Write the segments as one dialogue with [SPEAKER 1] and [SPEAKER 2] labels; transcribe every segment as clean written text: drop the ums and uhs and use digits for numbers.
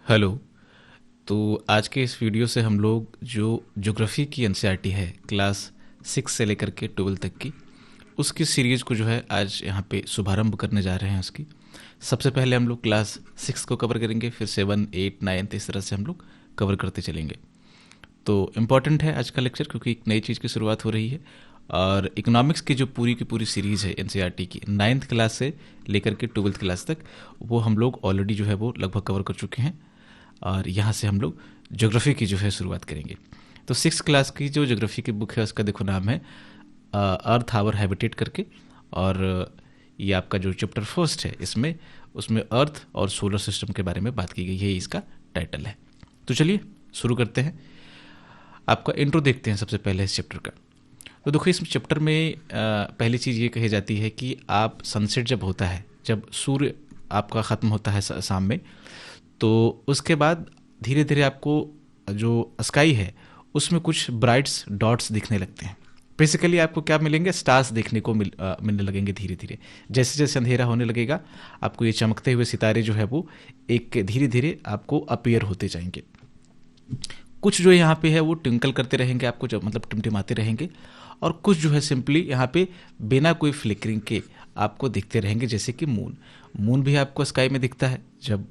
[SPEAKER 1] Hello. तो आज के इस वीडियो से हम लोग जो ज्योग्राफी की एनसीईआरटी है क्लास 6 से लेकर के 12 तक की, उसकी सीरीज़ को जो है आज यहाँ पे शुभारंभ करने जा रहे हैं उसकी। सबसे पहले हम लोग क्लास 6 को कवर करेंगे, फिर 7, 8, 9 इस तरह से हम लोग कवर करते चलेंगे। तो इम्पॉर्टेंट है आज का लेक्चर क्योंकि एक नई चीज़ की शुरुआत हो रही है। और इकोनॉमिक्स की जो पूरी की पूरी सीरीज़ है एनसीईआरटी की 9th क्लास से लेकर के 12th क्लास तक, वो हम लोग ऑलरेडी जो है वो लगभग कवर कर चुके हैं। और यहाँ से हम लोग ज्योग्राफी की जो है शुरुआत करेंगे। तो 6th क्लास की जो ज्योग्राफी की बुक है उसका देखो नाम है अर्थ आवर हैबिटेट करके। और ये आपका जो चैप्टर फर्स्ट है इसमें उसमें अर्थ और सोलर सिस्टम के बारे में बात की गई है, इसका टाइटल है। तो चलिए शुरू करते हैं। आपका इंट्रो देखते हैं सबसे पहले इस चैप्टर का। तो देखो इस चैप्टर में पहली चीज़ ये कही जाती है कि आप सनसेट जब होता है, जब सूर्य आपका ख़त्म होता है शाम में, तो उसके बाद धीरे धीरे आपको जो स्काई है उसमें कुछ ब्राइट्स डॉट्स दिखने लगते हैं। बेसिकली आपको क्या मिलेंगे, स्टार्स देखने को मिलने लगेंगे धीरे धीरे। जैसे जैसे अंधेरा होने लगेगा आपको ये चमकते हुए सितारे जो है वो एक धीरे धीरे आपको अपीयर होते जाएंगे। कुछ जो यहाँ पे है वो ट्विंकल करते रहेंगे, आपको जब मतलब टिमटिमाते रहेंगे, और कुछ जो है सिंपली यहाँ पे बिना कोई फ्लिकरिंग के आपको दिखते रहेंगे, जैसे कि मून भी आपको स्काई में दिखता है। जब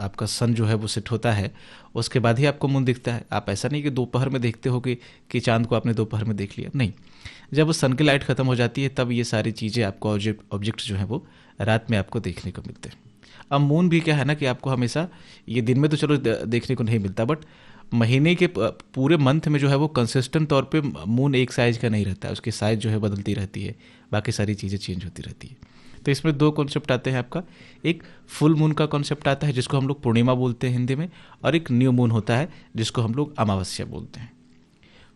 [SPEAKER 1] आपका सन जो है वो सेट होता है उसके बाद ही आपको मून दिखता है। आप ऐसा नहीं कि दोपहर में देखते हो कि चांद को आपने दोपहर में देख लिया, नहीं। जब वो सन की लाइट खत्म हो जाती है तब ये सारी चीज़ें आपको ऑब्जेक्ट जो है वो रात में आपको देखने को मिलते हैं। अब मून भी क्या है ना कि आपको हमेशा, ये दिन में तो चलो देखने को नहीं मिलता, बट महीने के पूरे मंथ में जो है वो कंसिस्टेंट तौर पे मून एक साइज का नहीं रहता है, उसकी साइज जो है बदलती रहती है, बाकी सारी चीज़ें चेंज होती रहती है। तो इसमें दो कॉन्सेप्ट आते हैं आपका। एक फुल मून का कॉन्सेप्ट आता है जिसको हम लोग पूर्णिमा बोलते हैं हिंदी में, और एक न्यू मून होता है जिसको हम लोग अमावस्या बोलते हैं।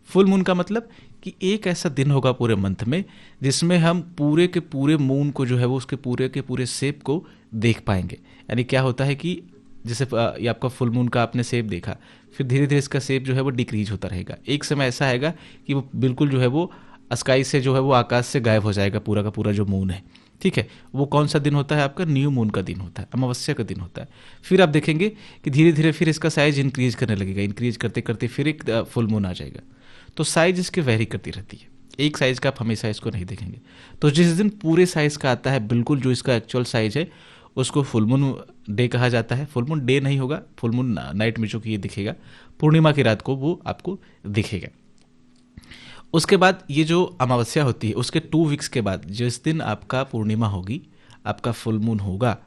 [SPEAKER 1] फुल मून का मतलब कि एक ऐसा दिन होगा पूरे मंथ में जिसमें हम पूरे के पूरे मून को जो है वो उसके पूरे के पूरे शेप को देख पाएंगे। यानी क्या होता है कि जैसे ये आपका फुल मून का आपने शेप देखा, फिर धीरे धीरे इसका शेप जो है वो डिक्रीज होता रहेगा। एक समय ऐसा आएगा कि वो बिल्कुल जो है वो स्काई से जो है वो आकाश से गायब हो जाएगा पूरा का पूरा जो मून है। ठीक है, वो कौन सा दिन होता है आपका, न्यू मून का दिन होता है, अमावस्या का दिन होता है। फिर आप देखेंगे कि धीरे धीरे फिर इसका साइज इंक्रीज करने लगेगा, इंक्रीज करते करते फिर एक फुल मून आ जाएगा। तो साइज इसकी वेरी करती रहती है, एक साइज का आप हमेशा इसको नहीं देखेंगे। तो जिस दिन पूरे साइज का आता है बिल्कुल जो इसका एक्चुअल साइज है, उसको फुल मून डे कहा जाता है। फुल मून डे नहीं होगा, फुल मून नाइट में जो कि ये दिखेगा, पूर्णिमा की रात को वो आपको दिखेगा। उसके बाद ये जो अमावस्या होती है उसके 2 वीक्स के बाद, जिस दिन आपका पूर्णिमा होगी, आपका फुल मून होगा,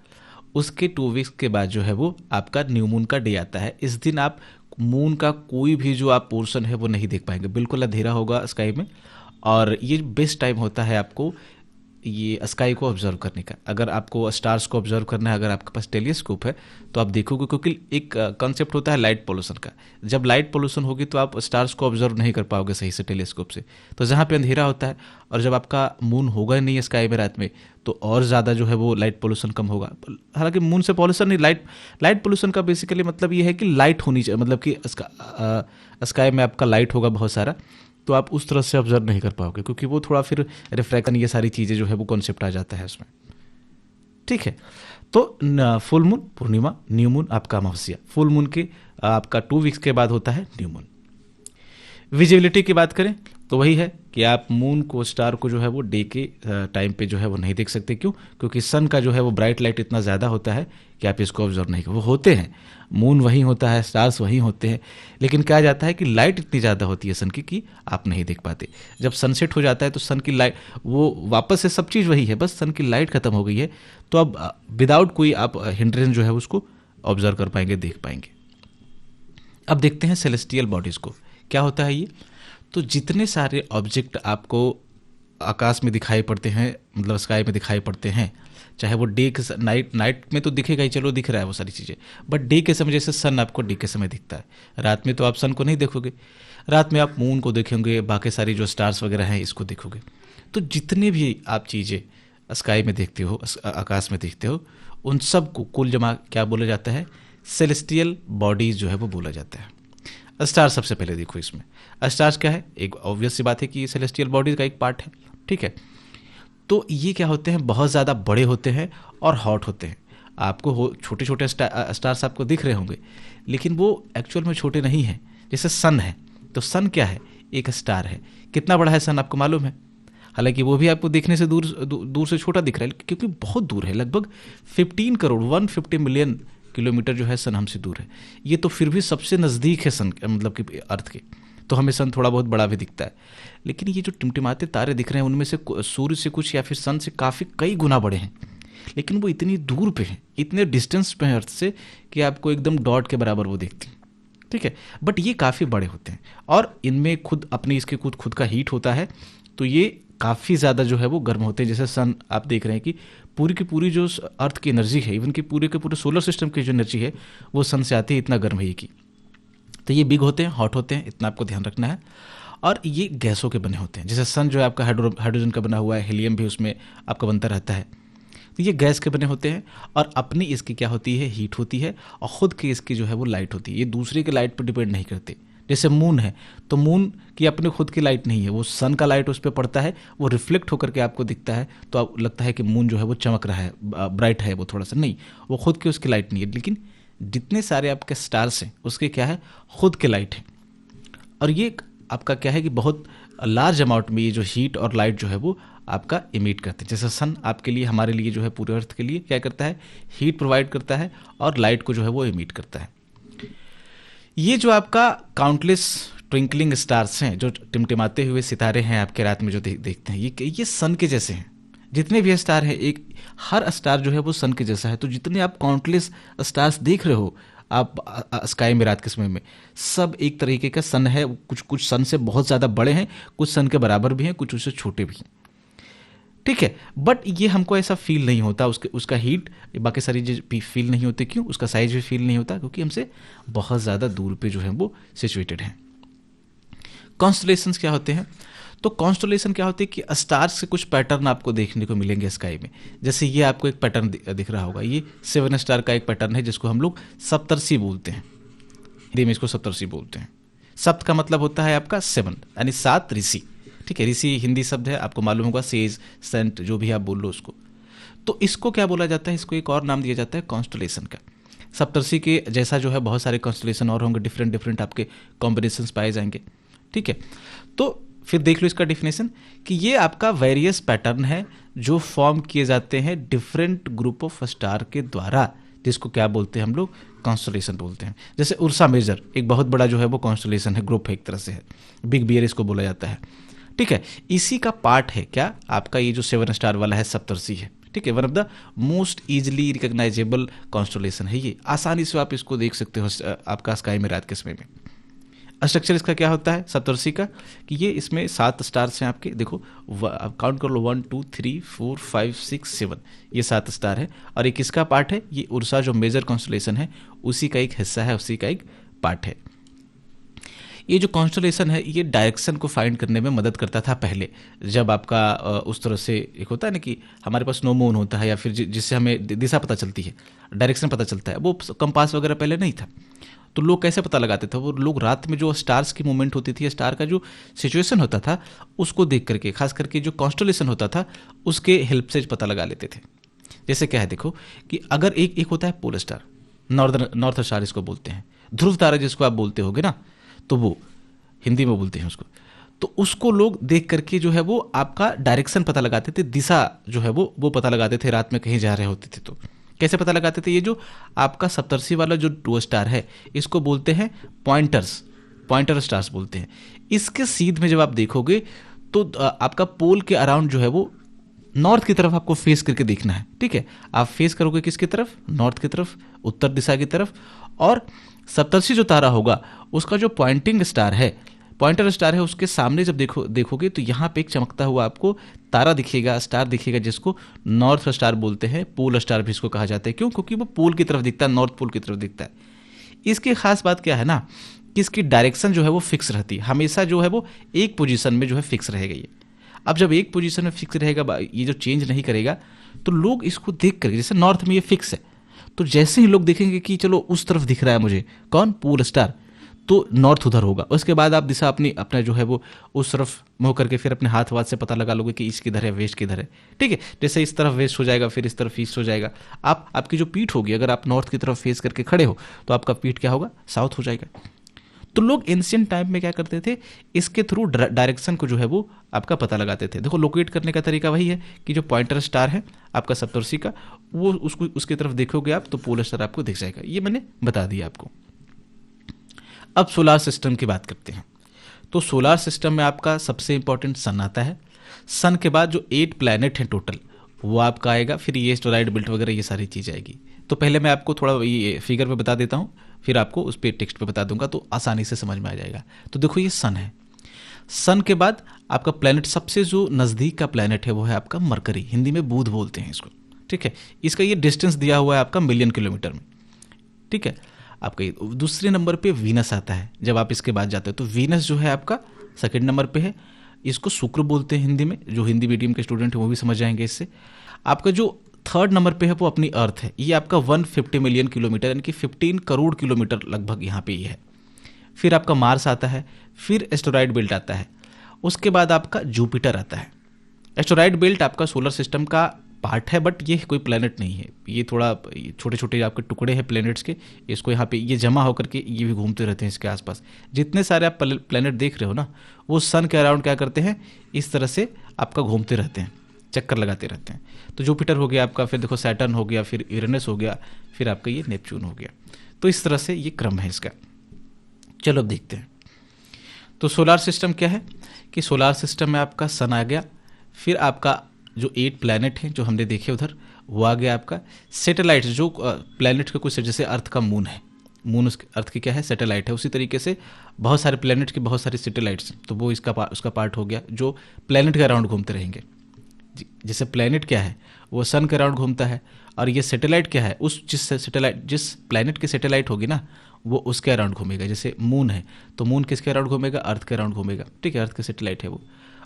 [SPEAKER 1] उसके 2 वीक्स के बाद जो है वो आपका न्यू मून का डे आता है। इस दिन आप मून का कोई भी जो आप पोर्शन है वो नहीं देख पाएंगे, बिल्कुल अंधेरा होगा स्काई में। और ये बेस्ट टाइम होता है आपको ये स्काई को ऑब्जर्व करने का। अगर आपको स्टार्स को ऑब्जर्व करना है, अगर आपके पास टेलीस्कोप है तो आप देखोगे, क्योंकि एक कॉन्सेप्ट होता है लाइट पोल्यूशन का। जब लाइट पोल्यूशन होगी तो आप स्टार्स को ऑब्जर्व नहीं कर पाओगे सही से टेलीस्कोप से। तो जहाँ पे अंधेरा होता है और जब आपका मून होगा ही नहीं स्काई में रात में, तो और ज़्यादा जो है वो लाइट पोल्यूशन कम होगा। हालांकि मून से पोल्यूशन नहीं, लाइट पोल्यूशन का बेसिकली मतलब ये है कि लाइट होनी चाहिए, मतलब कि स्काई में आपका लाइट होगा बहुत सारा, तो आप उस तरह से ऑब्जर्व नहीं कर पाओगे, क्योंकि वो थोड़ा फिर रिफ्रैक्शन ये सारी चीज़ें जो है वो कॉन्सेप्ट आ जाता है उसमें। ठीक है, तो फुल मून पूर्णिमा, न्यू मून आपका अमावस्या। फुल मून के आपका 2 वीक्स के बाद होता है न्यू मून। विजिबिलिटी की बात करें तो वही है कि आप मून को, स्टार को जो है वो डे के टाइम पे जो है वो नहीं देख सकते। क्यों? क्योंकि सन का जो है वो ब्राइट लाइट इतना ज़्यादा होता है कि आप इसको ऑब्जर्व नहीं कर, वो होते हैं, मून वहीं होता है, स्टार्स वहीं होते हैं, लेकिन क्या जाता है कि लाइट इतनी ज़्यादा होती है सन की कि आप नहीं देख पाते। जब सनसेट हो जाता है तो सन की लाइट, वो वापस से सब चीज़ वही है, बस सन की लाइट खत्म हो गई है, तो अब विदाउट कोई आप हिंड्रेंस जो है उसको ऑब्जर्व कर पाएंगे, देख पाएंगे। अब देखते हैं सेलेस्टियल बॉडीज़ को, क्या होता है ये। तो जितने सारे ऑब्जेक्ट आपको आकाश में दिखाई पड़ते हैं, मतलब स्काई में दिखाई पड़ते हैं, चाहे वो डे के नाइट में तो दिखेगा ही, चलो दिख रहा है वो सारी चीज़ें, बट डे के समय जैसे सन आपको डे के समय दिखता है, रात में तो आप सन को नहीं देखोगे, रात में आप मून को देखेंगे, बाकी सारी जो स्टार्स वगैरह हैं इसको देखोगे। तो जितने भी आप चीज़ें स्काई में देखते हो, आकाश में देखते हो, उन सब को कुल जमा क्या बोला जाता है, सेलेस्टियल बॉडीज जो है वो बोला जाता है। स्टार सबसे पहले देखो, इसमें स्टार्स क्या है, एक ऑब्वियस सी बात है कि सेलेस्टियल बॉडीज का एक पार्ट है। ठीक है, तो ये क्या होते हैं, बहुत ज़्यादा बड़े होते हैं और हॉट होते हैं। आपको हो छोटे छोटे स्टार्स आपको दिख रहे होंगे, लेकिन वो एक्चुअल में छोटे नहीं हैं। जैसे सन है, तो सन क्या है? एक स्टार है। कितना बड़ा है सन आपको मालूम है? हालांकि वो भी आपको देखने से दूर से छोटा दिख रहा है, क्योंकि बहुत दूर है, लगभग 15 करोड़ 150 मिलियन किलोमीटर जो है सन हमसे दूर है। ये तो फिर भी सबसे नज़दीक है सन, मतलब कि अर्थ के। तो हमें सन थोड़ा बहुत बड़ा भी दिखता है, लेकिन ये जो टिमटिमाते तारे दिख रहे हैं उनमें से सूर्य से कुछ या फिर सन से काफ़ी कई गुना बड़े हैं, लेकिन वो इतनी दूर पे हैं, इतने डिस्टेंस पे हैं अर्थ से, कि आपको एकदम डॉट के बराबर वो दिखते हैं। ठीक है, बट ये काफ़ी बड़े होते हैं और इनमें खुद अपने इसके खुद का हीट होता है, तो ये काफ़ी ज़्यादा जो है वो गर्म होते हैं। जैसे सन आप देख रहे हैं कि पूरी की पूरी जो अर्थ की एनर्जी है, इवन कि पूरे के पूरे सोलर सिस्टम की जो एनर्जी है वो सन से आती है, इतना गर्म है ये की। तो ये बिग होते हैं, हॉट होते हैं, इतना आपको ध्यान रखना है। और ये गैसों के बने होते हैं। जैसे सन जो है आपका हाइड्रोजन का बना हुआ है, हीलियम भी उसमें आपका बनता रहता है, तो ये गैस के बने होते हैं। और अपनी इसकी क्या होती है? हीट होती है, और ख़ुद की इसकी जो है वो लाइट होती है। ये दूसरे के लाइट पर डिपेंड नहीं करते। जैसे मून है, तो मून की अपने खुद की लाइट नहीं है, वो सन का लाइट उस पर पड़ता है, वो रिफ्लेक्ट होकर के आपको दिखता है, तो आप लगता है कि मून जो है वो चमक रहा है, ब्राइट है वो थोड़ा सा, नहीं, वो खुद की उसकी लाइट नहीं है। लेकिन जितने सारे आपके स्टार्स हैं उसके क्या है? खुद के लाइट है। और ये आपका क्या है कि बहुत लार्ज अमाउंट में ये जो हीट और लाइट जो है वो आपका इमिट करते हैं। जैसे सन आपके लिए, हमारे लिए जो है पूरे अर्थ के लिए क्या करता है? हीट प्रोवाइड करता है और लाइट को जो है वो इमिट करता है। ये जो आपका काउंटलेस ट्विंकलिंग स्टार्स हैं, जो टिमटिमाते हुए सितारे हैं आपके रात में जो देखते हैं, ये सन के जैसे हैं। जितने भी स्टार हैं, एक हर स्टार जो है वो सन के जैसा है। तो जितने आप काउंटलेस स्टार्स देख रहे हो आप स्काई में रात के समय में, सब एक तरीके का सन है। कुछ सन से बहुत ज़्यादा बड़े हैं, कुछ सन के बराबर भी हैं, कुछ उससे छोटे भी हैं। ठीक है, बट ये हमको ऐसा फील नहीं होता, उसका हीट, बाकी सारी चीज फील नहीं होती। क्यों? उसका साइज भी फील नहीं होता, क्योंकि हमसे बहुत ज़्यादा दूर पे जो है वो सिचुएटेड है। कॉन्स्टलेशंस क्या होते हैं? तो कॉन्स्टलेशन क्या होते हैं कि स्टार्स के कुछ पैटर्न आपको देखने को मिलेंगे स्काई में। जैसे ये आपको एक पैटर्न दिख रहा होगा, ये 7 स्टार का एक पैटर्न है, जिसको हम लोग सप्तर्षि बोलते हैं। हिंदी में इसको सप्तर्षि बोलते हैं। सप्त का मतलब होता है आपका 7, यानी 7 ऋषि। ठीक है, ऋषि हिंदी शब्द है, आपको मालूम होगा, सेज, सेंट, जो भी आप बोल लो उसको। तो इसको क्या बोला जाता है? इसको एक और नाम दिया जाता है कॉन्स्टलेशन का। सप्तर्षि के जैसा जो है बहुत सारे कॉन्स्टलेशन और होंगे, डिफरेंट आपके कॉम्बिनेशंस पाए जाएंगे। ठीक है, तो फिर देख लो इसका डेफिनेशन कि ये आपका वेरियस पैटर्न है जो फॉर्म किए जाते हैं डिफरेंट ग्रुप ऑफ स्टार के द्वारा, जिसको क्या बोलते हैं हम लोग? कॉन्स्टलेशन बोलते हैं। जैसे उर्सा मेजर एक बहुत बड़ा जो है वो कॉन्स्टलेशन है, ग्रुप है, एक तरह से है, बिग बियर इसको बोला जाता है। ठीक है, इसी का पार्ट है क्या आपका ये जो 7 स्टार वाला है, सप्तर्षि है। ठीक है, one of the most easily recognisable constellation है ये, आसानी से आप इसको देख सकते हो आपका स्काई में रात के समय में। स्ट्रक्चर इसका क्या होता है सप्तर्षि का? कि ये इसमें 7 स्टार्स हैं आपके, देखो आप काउंट कर लो, 1 2 3 4 5 6 7, ये 7 स्टार है। और एक किसका पार्ट है? ये उर्सा जो मेजर कॉन्स्टलेशन है उसी का एक हिस्सा है, उसी का एक पार्ट है। ये जो कॉन्स्टलेशन है ये डायरेक्शन को फाइंड करने में मदद करता था पहले, जब आपका उस तरह से एक होता है ना कि हमारे पास नो मून होता है, या फिर जिससे हमें दिशा पता चलती है, डायरेक्शन पता चलता है, वो कंपास वगैरह पहले नहीं था। तो लोग कैसे पता लगाते थे? वो लोग रात में जो स्टार्स की मूवमेंट होती थी, स्टार का जो सिचुएशन होता था, उसको देख करके, खास करके जो कॉन्स्टलेशन होता था उसके हेल्प से पता लगा लेते थे। जैसे क्या है देखो कि अगर एक होता है पोल स्टार, नॉर्थ स्टार इसको बोलते हैं, ध्रुव तारा जिसको आप बोलते होगे ना, तो वो हिंदी में बोलते हैं उसको। तो उसको लोग देख करके जो है वो आपका डायरेक्शन पता लगाते थे, दिशा जो है वो पता लगाते थे, रात में कहीं जा रहे होते थे तो कैसे पता लगाते थे? ये जो आपका सप्तर्षि वाला जो 2 स्टार है इसको बोलते हैं पॉइंटर स्टार्स बोलते हैं। इसके सीध में जब आप देखोगे तो आपका पोल के अराउंड जो है वो नॉर्थ की तरफ आपको फेस करके देखना है। ठीक है, आप फेस करोगे किसकी तरफ? नॉर्थ की तरफ, उत्तर दिशा की तरफ। और सप्तर्षि जो तारा होगा उसका जो पॉइंटर स्टार है उसके सामने जब देखोगे तो यहाँ पे एक चमकता हुआ आपको तारा दिखेगा, स्टार दिखेगा, जिसको नॉर्थ स्टार बोलते हैं, पोल स्टार भी इसको कहा जाता है। क्यों? क्योंकि वो पोल की तरफ दिखता है, नॉर्थ पोल की तरफ दिखता है। इसकी खास बात क्या है ना कि इसकी डायरेक्शन जो है वो फिक्स रहती है, हमेशा जो है वो एक पोजीशन में जो है फिक्स रहेगा ये। अब जब एक पोजीशन में फिक्स रहेगा, ये जो चेंज नहीं करेगा, तो लोग इसको देख कर, जैसे नॉर्थ में ये फिक्स है, तो जैसे ही लोग देखेंगे कि चलो उस तरफ दिख रहा है मुझे, कौन? पोल स्टार, तो नॉर्थ उधर होगा। उसके बाद आप दिशा अपनी अपना जो है वो उस तरफ मुँह करके फिर अपने हाथ वाथ से पता लगा लोगे कि ईस्ट किधर है, वेस्ट किधर है। ठीक है, जैसे इस तरफ वेस्ट हो जाएगा, फिर इस तरफ ईस्ट हो जाएगा। आपकी जो पीठ होगी, अगर आप नॉर्थ की तरफ फेस करके खड़े हो तो आपका पीठ क्या होगा, साउथ हो जाएगा। तो लोग एंशिएंट टाइम में क्या करते थे, इसके थ्रू डायरेक्शन को जो है वो आपका पता लगाते थे। देखो लोकेट करने का तरीका वही है कि जो पॉइंटर स्टार है आपका सप्तर्षि का, वो उसकी तरफ देखोगे आप तो पोलर स्टार आपको दिख जाएगा। ये मैंने बता दिया आपको। अब सोलार सिस्टम की बात करते हैं। तो सोलार सिस्टम में आपका सबसे इंपॉर्टेंट सन आता है। सन के बाद जो 8 प्लैनेट हैं टोटल, वो आपका आएगा। फिर ये एस्टेरॉयड बेल्ट वगैरह ये सारी चीज़ आएगी। तो पहले मैं आपको थोड़ा ये फिगर पे बता देता हूँ, फिर आपको उस पर टेक्स्ट पे बता दूंगा तो आसानी से समझ में आ जाएगा। तो देखो ये सन है। सन के बाद आपका प्लैनेट, सबसे जो नज़दीक का प्लैनेट है वो है आपका मरकरी, हिंदी में बुध बोलते हैं इसको। ठीक है, इसका ये डिस्टेंस दिया हुआ है आपका मिलियन किलोमीटर में। ठीक है, आपका दूसरे नंबर पे वीनस आता है। जब आप इसके बाद जाते हो तो वीनस जो है आपका सेकंड नंबर पे है। इसको शुक्र बोलते हैं हिंदी में, जो हिंदी मीडियम के स्टूडेंट हैं वो भी समझ जाएंगे इससे। आपका जो थर्ड नंबर पे है वो अपनी अर्थ है। ये आपका 150 मिलियन किलोमीटर यानी कि 15 करोड़ किलोमीटर लगभग यहाँ पे ये है। फिर आपका मार्स आता है, फिर एस्टेरॉयड बेल्ट आता है, उसके बाद आपका जुपिटर आता है। एस्टेरॉयड बेल्ट आपका सोलर सिस्टम का पार्ट है, बट ये कोई प्लैनेट नहीं है। ये थोड़ा छोटे छोटे आपके टुकड़े हैं प्लैनेट्स के। इसको यहाँ पे ये जमा होकर के ये भी घूमते रहते हैं इसके आसपास। जितने सारे आप प्लैनेट देख रहे हो ना, वो सन के अराउंड क्या करते हैं, इस तरह से आपका घूमते रहते हैं, चक्कर लगाते रहते हैं। तो जुपिटर हो गया आपका, फिर देखो सैटर्न हो गया, फिर यूरेनस हो गया, फिर आपका ये नेपच्यून हो गया। तो इस तरह से ये क्रम है इसका। चलो अब देखते हैं। तो सोलार सिस्टम क्या है कि सोलार सिस्टम में आपका सन आ गया, फिर आपका जो 8 प्लैनेट हैं जो हमने देखे उधर वो आ गया। आपका सैटेलाइट्स, जो प्लैनेट का कुछ, जैसे अर्थ का मून है, मून उस अर्थ की क्या है, सैटेलाइट है। उसी तरीके से बहुत सारे प्लैनेट के बहुत सारे सैटेलाइट्स हैं, तो वो उसका पार्ट हो गया जो प्लैनेट के अराउंड घूमते रहेंगे। जैसे प्लैनेट क्या है वो सन के अराउंड घूमता है, और ये सैटेलाइट क्या है, जिस प्लैनेट की सैटेलाइट होगी ना वो उसके अराउंड घूमेगा। जैसे मून है तो मून किसके अराउंड घूमेगा, अर्थ के अराउंड घूमेगा। ठीक है, अर्थ के सैटेलाइट है वो।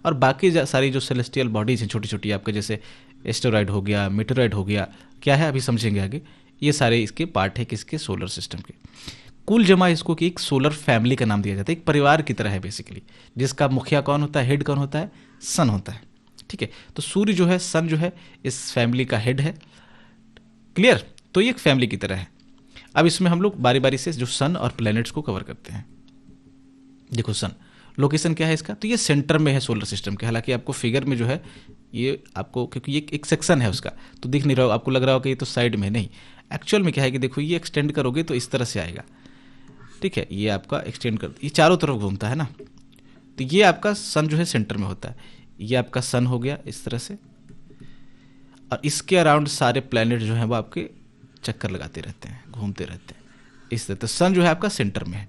[SPEAKER 1] और बाकी सारी जो सेलेस्टियल बॉडीज हैं छोटी छोटी आपके, जैसे एस्टेरॉयड हो गया, मेटेरॉयड हो गया, क्या है अभी समझेंगे आगे, ये सारे इसके पार्ट है किसके, सोलर सिस्टम के। कुल जमा इसको कि एक सोलर फैमिली का नाम दिया जाता है, एक परिवार की तरह है बेसिकली, जिसका मुखिया कौन होता है, हेड कौन होता है, सन होता है। ठीक है, तो सूर्य जो है, सन जो है, इस फैमिली का हेड है। क्लियर, तो ये एक फैमिली की तरह है। अब इसमें हम लोग बारी बारी से जो सन और प्लैनेट्स को कवर करते हैं। देखो सन लोकेशन क्या है इसका, तो ये सेंटर में है सोलर सिस्टम के। हालांकि आपको फिगर में जो है ये आपको, क्योंकि ये एक सेक्शन है उसका तो दिख नहीं रहा हो, आपको लग रहा हो कि ये तो साइड में, नहीं। एक्चुअल में क्या है कि देखो ये एक्सटेंड करोगे तो इस तरह से आएगा। ठीक है, ये आपका एक्सटेंड कर, ये चारों तरफ घूमता है ना, तो ये आपका सन जो है सेंटर में होता है। ये आपका सन हो गया इस तरह से, और इसके अराउंड सारे प्लैनेट जो है वो आपके चक्कर लगाते रहते हैं, घूमते रहते हैं इस तरह। तो सन जो है आपका सेंटर में है।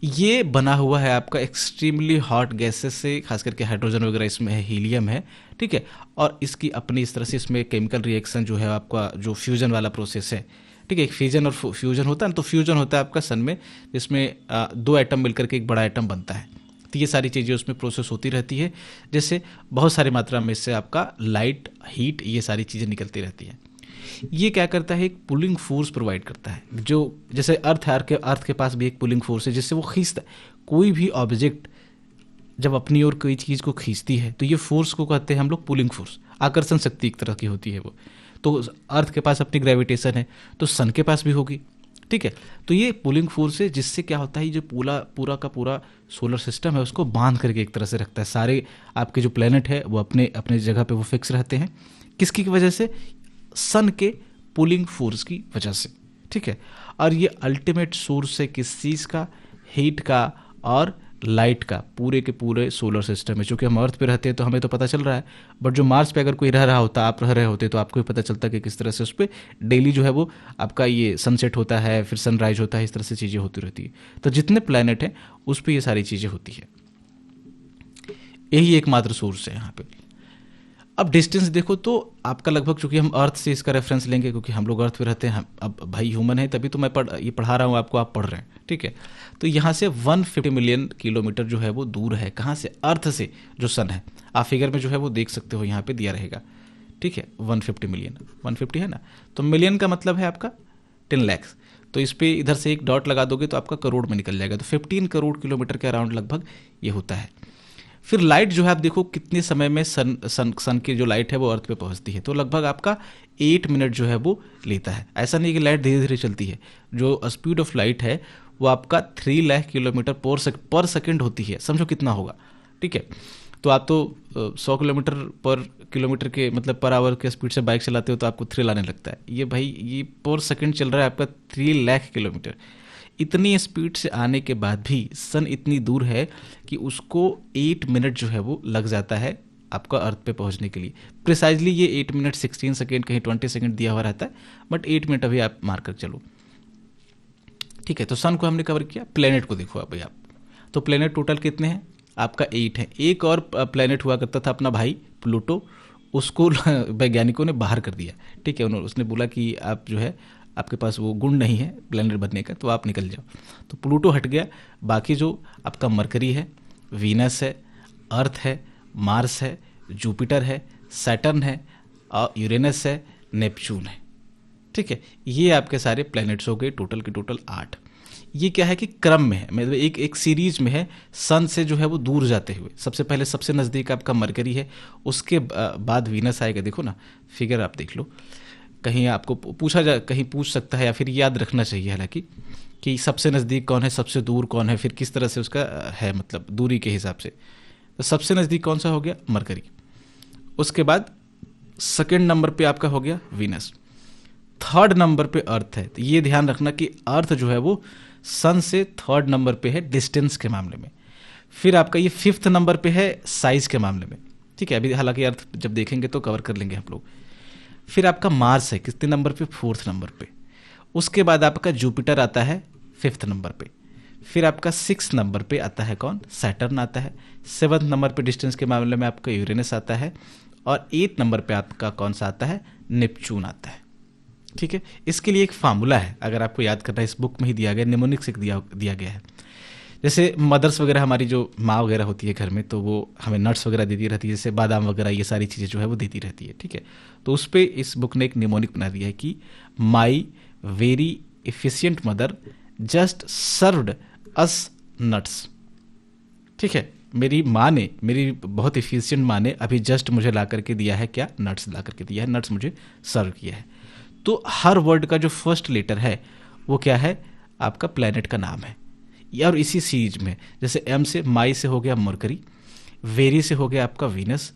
[SPEAKER 1] ये बना हुआ है आपका एक्सट्रीमली हॉट गैसेस से, खास करके हाइड्रोजन वगैरह इसमें है, हीलियम है। ठीक है, और इसकी अपनी इस तरह से इसमें केमिकल रिएक्शन जो है आपका, जो फ्यूजन वाला प्रोसेस है। ठीक है, एक फिजन और फ्यूजन होता है ना, तो फ्यूजन होता है आपका सन में, जिसमें 2 एटम मिलकर के एक बड़ा एटम बनता है। तो ये सारी चीज़ें उसमें प्रोसेस होती रहती है, जैसे बहुत सारी मात्रा में इससे आपका लाइट, हीट, ये सारी चीज़ें निकलती रहती हैं। ये क्या करता है, एक पुलिंग फोर्स प्रोवाइड करता है। जो जैसे अर्थ है, अर्थ के पास भी एक पुलिंग फोर्स है जिससे वो खींचता है। कोई भी ऑब्जेक्ट जब अपनी ओर कोई चीज़ को खींचती है तो ये फोर्स को कहते हैं हम लोग पुलिंग फोर्स, आकर्षण शक्ति एक तरह की होती है वो। तो अर्थ के पास अपनी ग्रेविटेशन है, तो सन के पास भी होगी। ठीक है, तो ये पुलिंग फोर्स है, जिससे क्या होता है, जो पूरा का पूरा सोलर सिस्टम है उसको बांध करके एक तरह से रखता है। सारे आपके जो प्लैनेट है वो अपने अपने जगह पे वो फिक्स रहते हैं। किसकी वजह से, सन के पुलिंग फोर्स की वजह से। ठीक है, और ये अल्टीमेट सोर्स है किस चीज़ का, हीट का और लाइट का, पूरे के पूरे सोलर सिस्टम में। चूँकि हम अर्थ पे रहते हैं तो हमें तो पता चल रहा है, बट जो मार्स पे अगर कोई रह रहा होता, आप रह रहे होते, तो आपको भी पता चलता कि किस तरह से उस पर डेली जो है वो आपका ये सनसेट होता है, फिर सनराइज होता है, इस तरह से चीज़ें होती रहती है। तो जितने प्लैनेट हैं उस पर ये सारी चीज़ें होती है। यही एकमात्र सोर्स है यहाँ पे। अब डिस्टेंस देखो तो आपका लगभग, चूंकि हम अर्थ से इसका रेफरेंस लेंगे क्योंकि हम लोग अर्थ पे रहते हैं, अब भाई ह्यूमन है तभी तो मैं ये पढ़ा रहा हूँ आपको, आप पढ़ रहे हैं। ठीक है, तो यहाँ से 150 मिलियन किलोमीटर जो है वो दूर है। कहाँ से, अर्थ से, जो सन है। आप फिगर में जो है वो देख सकते हो, यहाँ पे दिया रहेगा। ठीक है, 150 मिलियन, 150 है ना, तो मिलियन का मतलब है आपका 10 लाख। तो इस पे इधर से एक डॉट लगा दोगे तो आपका करोड़ में निकल जाएगा। तो 15 करोड़ किलोमीटर के अराउंड लगभग ये होता है। फिर लाइट जो है आप देखो कितने समय में सन की जो लाइट है वो अर्थ पे पहुंचती है, तो लगभग आपका 8 मिनट जो है वो लेता है। ऐसा नहीं कि लाइट धीरे धीरे चलती है, जो स्पीड ऑफ लाइट है वो आपका 3 लाख किलोमीटर पर सेकेंड होती है। समझो कितना होगा, ठीक है। तो आप तो 100 किलोमीटर पर किलोमीटर के मतलब पर आवर के स्पीड से बाइक चलाते हो तो आपको थ्रिल आने लगता है। ये भाई ये पर सेकंड चल रहा है आपका 3 लाख किलोमीटर। इतनी स्पीड से आने के बाद भी सन इतनी दूर है कि उसको 8 मिनट जो है वो लग जाता है आपका अर्थ पे पहुंचने के लिए। प्रिसाइजली ये 8 मिनट 16 सेकेंड कहीं 20 सेकेंड दिया हुआ रहता है, बट 8 मिनट अभी आप मार कर चलो, ठीक है। तो सन को हमने कवर किया। प्लेनेट को देखो अभी आप, तो प्लेनेट टोटल कितने हैं आपका 8 है। एक और प्लेनेट हुआ करता था अपना भाई प्लूटो, उसको वैज्ञानिकों ने बाहर कर दिया, ठीक है। उसने बोला कि आप जो है आपके पास वो गुण नहीं है प्लेनेट बनने का, तो आप निकल जाओ। तो प्लूटो हट गया। बाकी जो आपका मरकरी है, वीनस है, अर्थ है, मार्स है, जुपिटर है, सैटर्न है, और यूरेनस है, नेपच्यून है, ठीक है। ये आपके सारे प्लैनेट्स हो गए, टोटल के टोटल 8। ये क्या है कि क्रम में है, मतलब एक एक सीरीज में है, सन से जो है वो दूर जाते हुए। सबसे पहले सबसे नज़दीक आपका मरकरी है, उसके बाद वीनस आएगा। देखो ना फिगर आप देख लो, कहीं आपको कहीं पूछ सकता है, या फिर याद रखना चाहिए हालांकि, कि सबसे नज़दीक कौन है, सबसे दूर कौन है, फिर किस तरह से उसका है मतलब दूरी के हिसाब से। तो सबसे नज़दीक कौन सा हो गया, मरकरी। उसके बाद सेकेंड नंबर पे आपका हो गया वीनस। थर्ड नंबर पे अर्थ है। तो ये ध्यान रखना कि अर्थ जो है वो सन से थर्ड नंबर पे है डिस्टेंस के मामले में। फिर आपका ये 5th नंबर पे है साइज के मामले में, ठीक है। अभी हालांकि अर्थ जब देखेंगे तो कवर कर लेंगे हम लोग। फिर आपका मार्स है कितने नंबर पे, 4th नंबर पे। उसके बाद आपका जुपिटर आता है 5th नंबर पे। फिर आपका 6th नंबर पे आता है कौन, सैटर्न आता है। 7th नंबर पे डिस्टेंस के मामले में आपका यूरेनस आता है। और 8th नंबर पे आपका कौन सा आता है, नेपच्यून आता है, ठीक है। इसके लिए एक फार्मूला है, अगर आपको याद करना है, इस बुक में ही दिया गया, निमोनिक्स एक दिया गया है। जैसे मदर्स वगैरह हमारी जो माँ वगैरह होती है घर में, तो वो हमें नट्स वगैरह देती रहती है, जैसे बादाम वगैरह, ये सारी चीज़ें जो है वो देती रहती है, ठीक है। तो उस पर इस बुक ने एक निमोनिक बना दिया है कि my very efficient mother just served us nuts, ठीक है। मेरी माँ ने, मेरी बहुत एफिशिएंट माँ ने अभी जस्ट मुझे ला करके दिया है, क्या, नट्स ला करके दिया है, नट्स मुझे सर्व किया है। तो हर वर्ड का जो फर्स्ट लेटर है वो क्या है, आपका प्लेनेट का नाम है। और इसी सीरीज में जैसे एम से माई से हो गया मरकरी, वेरी से हो गया आपका वीनस,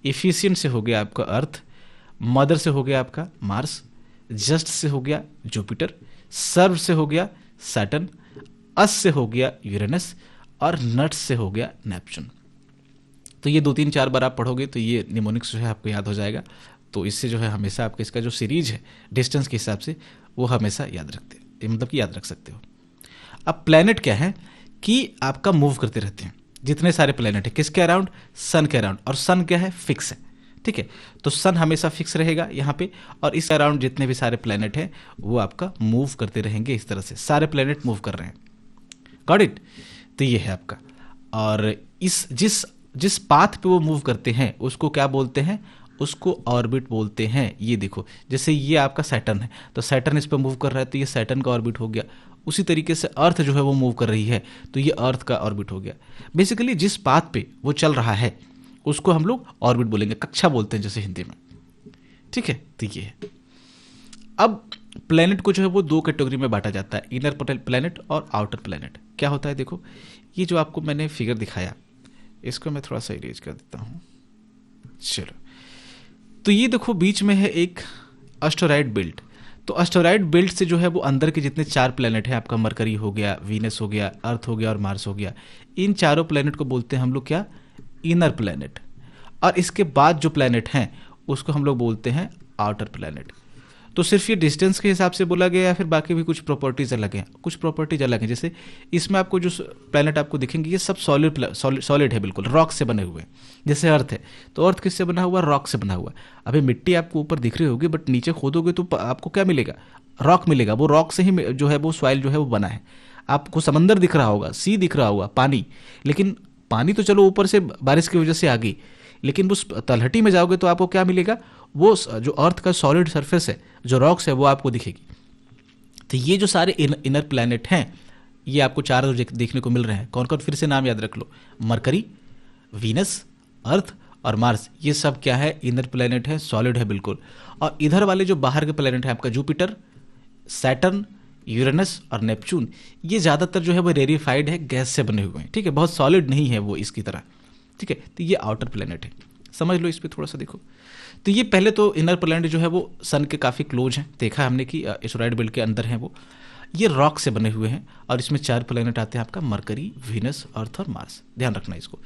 [SPEAKER 1] एफिशिएंट से हो गया आपका अर्थ, मदर से हो गया आपका मार्स, जस्ट से हो गया जुपिटर, सर्व से हो गया सैटर्न, अस से हो गया यूरेनस, और नट्स से हो गया नेपच्यून। तो ये 2-3-4 बार आप पढ़ोगे तो ये निमोनिक्स जो है आपको याद हो जाएगा। तो इससे जो है हमेशा आपका इसका जो सीरीज है डिस्टेंस के हिसाब से वो हमेशा याद रखते, मतलब कि याद रख सकते हो। अब प्लैनेट क्या है कि आपका मूव करते रहते हैं। जितने सारे प्लैनेट है किसके अराउंड, सन के अराउंड। और सन क्या है, फिक्स है, ठीक है। तो सन हमेशा फिक्स रहेगा यहाँ पे, और इस अराउंड जितने भी सारे प्लैनेट हैं वो आपका मूव करते रहेंगे। इस तरह से सारे प्लैनेट मूव कर रहे हैं, गॉट इट। तो ये है आपका, और इस जिस पाथ पे वो मूव करते हैं उसको क्या बोलते हैं, उसको ऑर्बिट बोलते हैं। ये देखो, जैसे ये आपका सैटर्न है, तो सैटर्न इस पर मूव कर रहा है तो ये सैटर्न का ऑर्बिट हो गया। उसी तरीके से अर्थ जो है वो मूव कर रही है तो ये अर्थ का ऑर्बिट हो गया। बेसिकली जिस पाथ पे वो चल रहा है उसको हम लोग ऑर्बिट बोलेंगे, कक्षा बोलते हैं जैसे हिंदी में, ठीक है। तो ये है। अब प्लेनेट को जो है वो 2 कैटेगरी में बांटा जाता है, इनर प्लेनेट और आउटर प्लेनेट। क्या होता है, देखो ये जो आपको मैंने फिगर दिखाया, इसको मैं थोड़ा सा इरेज कर देता हूं, चलो। तो ये देखो बीच में है एक एस्टेरॉयड बेल्ट। तो एस्टेरॉयड बेल्ट से जो है वो अंदर के जितने 4 प्लेनेट हैं, आपका मरकरी हो गया, वीनस हो गया, अर्थ हो गया और मार्स हो गया, इन चारों प्लेनेट को बोलते हैं हम लोग क्या, इनर प्लेनेट। और इसके बाद जो प्लेनेट हैं उसको हम लोग बोलते हैं आउटर प्लेनेट। तो सिर्फ ये डिस्टेंस के हिसाब से बोला गया या फिर बाकी भी कुछ प्रॉपर्टीज अलग हैं, कुछ प्रॉपर्टीज अलग हैं। जैसे इसमें आपको जो प्लेनेट आपको दिखेंगे ये सब सॉलिड है, बिल्कुल रॉक से बने हुए। जैसे अर्थ है, तो अर्थ किससे बना हुआ, रॉक से बना हुआ। अभी मिट्टी आपको ऊपर दिख रही होगी, बट नीचे खोदोगे तो आपको क्या मिलेगा, रॉक मिलेगा। वो रॉक से ही जो है वो सॉइल जो है वो बना है। आपको समंदर दिख रहा होगा, सी दिख रहा होगा, पानी, लेकिन पानी तो चलो ऊपर से बारिश की वजह से आ गई, लेकिन उस तलहटी में जाओगे तो आपको क्या मिलेगा, वो जो अर्थ का सॉलिड सरफेस है, जो रॉक्स है, वो आपको दिखेगी। तो ये जो सारे इनर प्लैनेट हैं, ये आपको चार देखने को मिल रहे हैं। कौन कौन, फिर से नाम याद रख लो, मरकरी, वीनस, अर्थ और मार्स। ये सब क्या है, इनर प्लैनेट है, सॉलिड है बिल्कुल। और इधर वाले जो बाहर के प्लैनेट है आपका जुपिटर, सैटर्न, यूरेनस और नेपच्यून, ये ज़्यादातर जो है वो रेरिफाइड है, गैस से बने हुए हैं, ठीक है, बहुत सॉलिड नहीं है वो इसकी तरह, ठीक है। तो ये आउटर प्लैनेट है, समझ लो इस पर थोड़ा सा देखो। तो ये पहले तो इनर प्लैनेट जो है वो सन के काफ़ी क्लोज हैं, देखा हमने कि एस्टेरॉयड बेल्ट के अंदर हैं वो। ये रॉक से बने हुए हैं और इसमें चार प्लैनेट आते हैं आपका, मरकरी, वीनस, अर्थ और मार्स, ध्यान रखना इसको।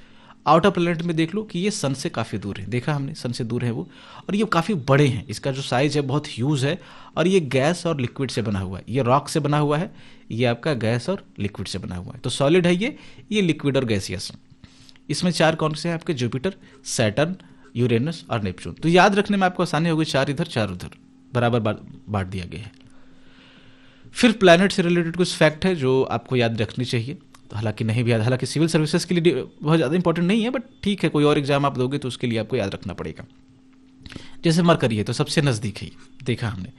[SPEAKER 1] आउटर प्लैनेट में देख लो कि ये सन से काफ़ी दूर है, देखा हमने सन से दूर है वो, और ये काफ़ी बड़े हैं, इसका जो साइज है बहुत ह्यूज है, और ये गैस और लिक्विड से बना हुआ है। ये रॉक से बना हुआ है, ये आपका गैस और लिक्विड से बना हुआ है। तो सॉलिड है ये लिक्विड और गैसियस। इसमें चार कौन से हैं आपके, जुपिटर, सैटर्न, यूरेनस और नेपच्यून। तो याद रखने में आपको आसानी होगी, चार इधर चार उधर बराबर बांट दिया गया है। फिर प्लैनेट से रिलेटेड कुछ फैक्ट है जो आपको याद रखनी चाहिए, तो हालांकि नहीं भी याद, हालांकि सिविल सर्विसेज के लिए बहुत ज़्यादा इंपॉर्टेंट नहीं है, बट ठीक है, कोई और एग्जाम आप दोगे तो उसके लिए आपको याद रखना पड़ेगा। जैसे मरकरी है तो सबसे नज़दीक है, देखा हमने।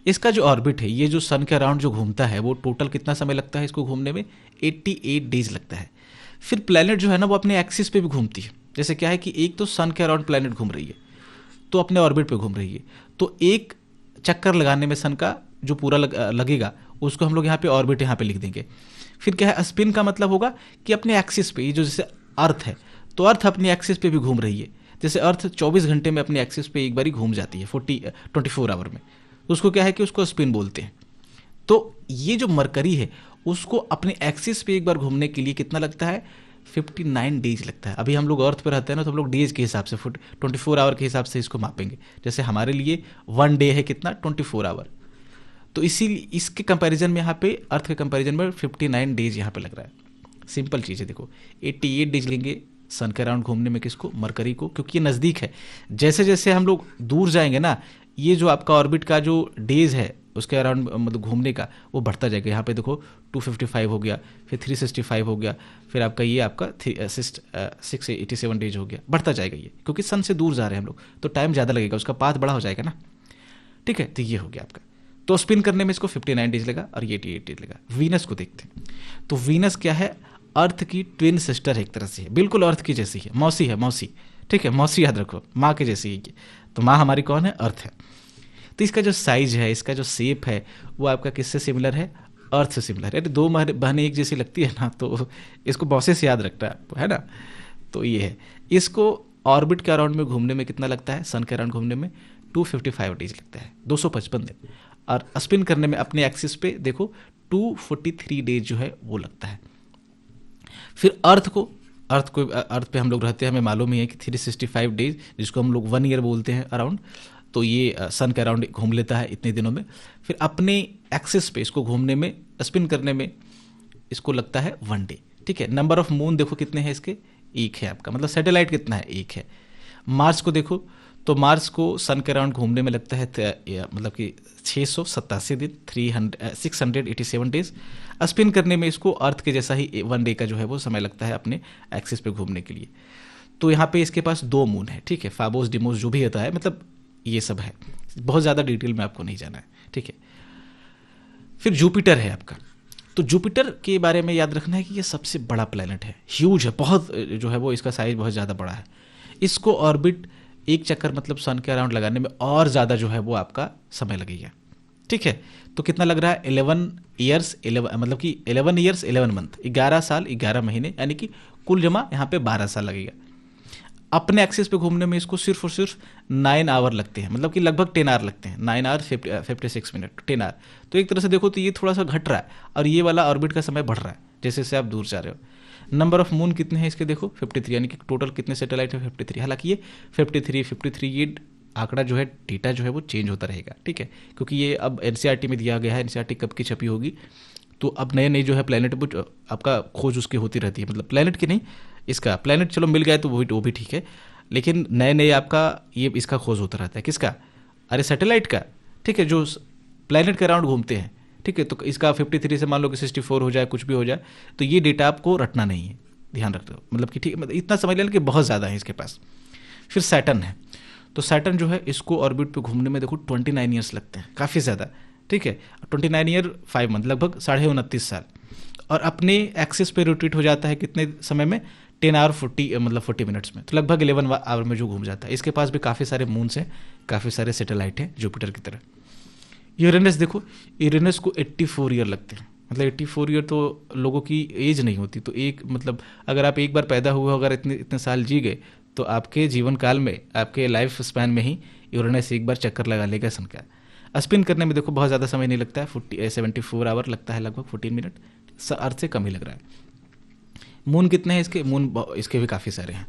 [SPEAKER 1] इसका जो ऑर्बिट है, ये जो सन के अराउंड जो घूमता है, वो टोटल कितना समय लगता है इसको घूमने में, 88 डेज लगता है। फिर प्लैनेट जो है ना वो अपने एक्सिस पे भी घूमती है। जैसे क्या है कि एक तो सन के अराउंड प्लैनेट घूम रही है, तो अपने ऑर्बिट पे घूम रही है, तो एक चक्कर लगाने में सन का जो पूरा लगेगा उसको हम लोग यहाँ पे ऑर्बिट यहाँ पे लिख देंगे। फिर क्या है, स्पिन का मतलब होगा कि अपने एक्सिस पे, ये जो जैसे अर्थ है, तो अर्थ अपनी एक्सिस पे भी घूम रही है। जैसे अर्थ 24 घंटे में अपने एक्सिस पे एक बार ही घूम जाती है, 24 आवर में, तो उसको क्या है कि उसको स्पिन बोलते हैं। तो ये जो मरकरी है उसको अपने एक्सिस पे एक बार घूमने के लिए कितना लगता है, 59 डेज लगता है। अभी हम लोग अर्थ पे रहते हैं ना, तो हम लोग डेज के हिसाब से 24 आवर के हिसाब से इसको मापेंगे। जैसे हमारे लिए 1 डे है कितना, 24 आवर। तो इसी इसके कंपैरिजन में यहाँ पे, अर्थ के कंपैरिजन में 59 डेज यहाँ पे लग रहा है। सिंपल चीज़ है, देखो 88 डेज लेंगे सन के अराउंड घूमने में, किसको, मरकरी को, क्योंकि ये नज़दीक है। जैसे जैसे हम लोग दूर जाएंगे ना, ये जो आपका ऑर्बिट का जो डेज है उसके अराउंड मतलब घूमने का, वो बढ़ता जाएगा। यहाँ पे देखो 255 हो गया, फिर 365 हो गया, फिर आपका ये आपका 687 डेज हो गया, बढ़ता जाएगा ये, क्योंकि सन से दूर जा रहे हैं हम लोग, तो टाइम ज़्यादा लगेगा, उसका पाथ बड़ा हो जाएगा ना, ठीक है। तो ये हो गया आपका, तो स्पिन करने में इसको 59 डेज लगा और ये 88 डेज लगा। वीनस को देखते हैं, तो वीनस क्या है, अर्थ की ट्विन सिस्टर है, एक तरह से है, बिल्कुल अर्थ की जैसी है, मौसी है, मौसी, ठीक है, मौसी याद रखो, माँ के जैसी है। तो माँ हमारी कौन है, अर्थ है। तो इसका जो साइज है, इसका जो शेप है, वो आपका किससे सिमिलर है, अर्थ से सिमिलर है। दो बहनें एक जैसी लगती है ना, तो इसको बॉसे से याद रखना है ना। तो ये है, इसको ऑर्बिट के अराउंड में घूमने में कितना लगता है, सन के अराउंड घूमने में 255 डेज लगता है, 255 दिन। और स्पिन करने में अपने एक्सिस पे देखो 243 डेज जो है वो लगता है। फिर अर्थ पे हम लोग रहते हैं, हमें मालूम ही है कि 365 डेज, जिसको हम लोग 1 ईयर बोलते हैं अराउंड, तो ये सन के अराउंड घूम लेता है इतने दिनों में। फिर अपने एक्सिस पे इसको घूमने में, स्पिन करने में इसको लगता है 1 डे, ठीक है। नंबर ऑफ मून देखो कितने हैं इसके, एक है आपका, मतलब सैटेलाइट कितना है, एक है। मार्स को देखो, तो मार्स को सन के अराउंड घूमने में लगता है मतलब कि 687 दिन, 687 डेज। स्पिन करने में इसको अर्थ के जैसा ही 1 डे का जो है वो समय लगता है अपने एक्सिस पे घूमने के लिए। तो यहाँ पे इसके पास 2 मून है, ठीक है, फाबोस, डिमोस जो भी होता है, मतलब ये सब है, बहुत ज़्यादा डिटेल में आपको नहीं जाना है, ठीक है। फिर जुपिटर है आपका, तो जुपिटर के बारे में याद रखना है कि ये सबसे बड़ा प्लैनेट है, ह्यूज है, बहुत जो है वो इसका साइज बहुत ज़्यादा बड़ा है। इसको ऑर्बिट एक चक्कर मतलब सन के अराउंड लगाने में और ज़्यादा जो है वो आपका समय लगेगा, ठीक है। तो कितना लग रहा है, 11 ईयर्स 11 मतलब कि 11 ईयर्स 11 मंथ, 11 साल 11 महीने, यानी कि कुल जमा यहाँ पे 12 साल लगेगा। अपने एक्सिस पे घूमने में इसको सिर्फ और सिर्फ 9 आवर लगते हैं, मतलब कि लगभग 10 आवर लगते हैं, 9 आवर 56 मिनट, 10 आवर। तो एक तरह से देखो तो ये थोड़ा सा घट रहा है, और ये वाला ऑर्बिट का समय बढ़ रहा है जैसे जैसे आप दूर जा रहे हो। नंबर ऑफ मून कितने हैं इसके देखो, 53, यानी कि टोटल कितने सैटेलाइट है, 53। हालांकि ये 53 ये आंकड़ा जो है, डेटा जो है वो चेंज होता रहेगा, ठीक है, क्योंकि ये अब एनसीईआरटी में दिया गया है। एनसीईआरटी कब की छपी होगी, तो अब नए नए जो है प्लैनेट आपका खोज उसकी होती रहती है, मतलब प्लैनेट की नहीं, इसका प्लैनेट चलो मिल गया तो वो भी ठीक है, लेकिन नए नए आपका ये इसका खोज होता रहता है। किसका, अरे सैटेलाइट का, ठीक है, जो प्लैनेट के अराउंड घूमते हैं, ठीक है। तो इसका 53 से मान लो कि 64 हो जाए, कुछ भी हो जाए, तो ये डेटा आपको रटना नहीं है, ध्यान रख दो, मतलब कि ठीक, मतलब इतना समझ लेना कि बहुत ज़्यादा है इसके पास। फिर सैटर्न है, तो सैटर्न जो है इसको ऑर्बिट पे घूमने में देखो 29 ईयर्स लगते हैं, काफ़ी ज़्यादा, ठीक है, 29 ईयर 5 मंथ, लगभग 29.5 साल, और अपने एक्सिस पे रोटेट हो जाता है कितने समय में, 10 आवर 40 मतलब 40 मिनट्स में, तो लगभग 11 आवर में जो घूम जाता है। इसके पास भी काफ़ी सारे मून्स हैं, काफ़ी सारे सैटेलाइट हैं जुपिटर की तरह। यूरेनस देखो, यूरेनस को 84 ईयर लगते हैं, मतलब 84 ईयर तो लोगों की एज नहीं होती। तो एक मतलब अगर आप एक बार पैदा हुए हो, अगर इतने इतने साल जी गए, तो आपके जीवन काल में, आपके लाइफ स्पैन में ही यूरेनस एक बार चक्कर लगा लेगा सन का। स्पिन करने में देखो बहुत ज़्यादा समय नहीं लगता है, 74 आवर लगता है, लगभग 14 मिनट, अर्थ से कम ही लग रहा है। मून कितने हैं इसके, मून इसके भी काफ़ी सारे हैं।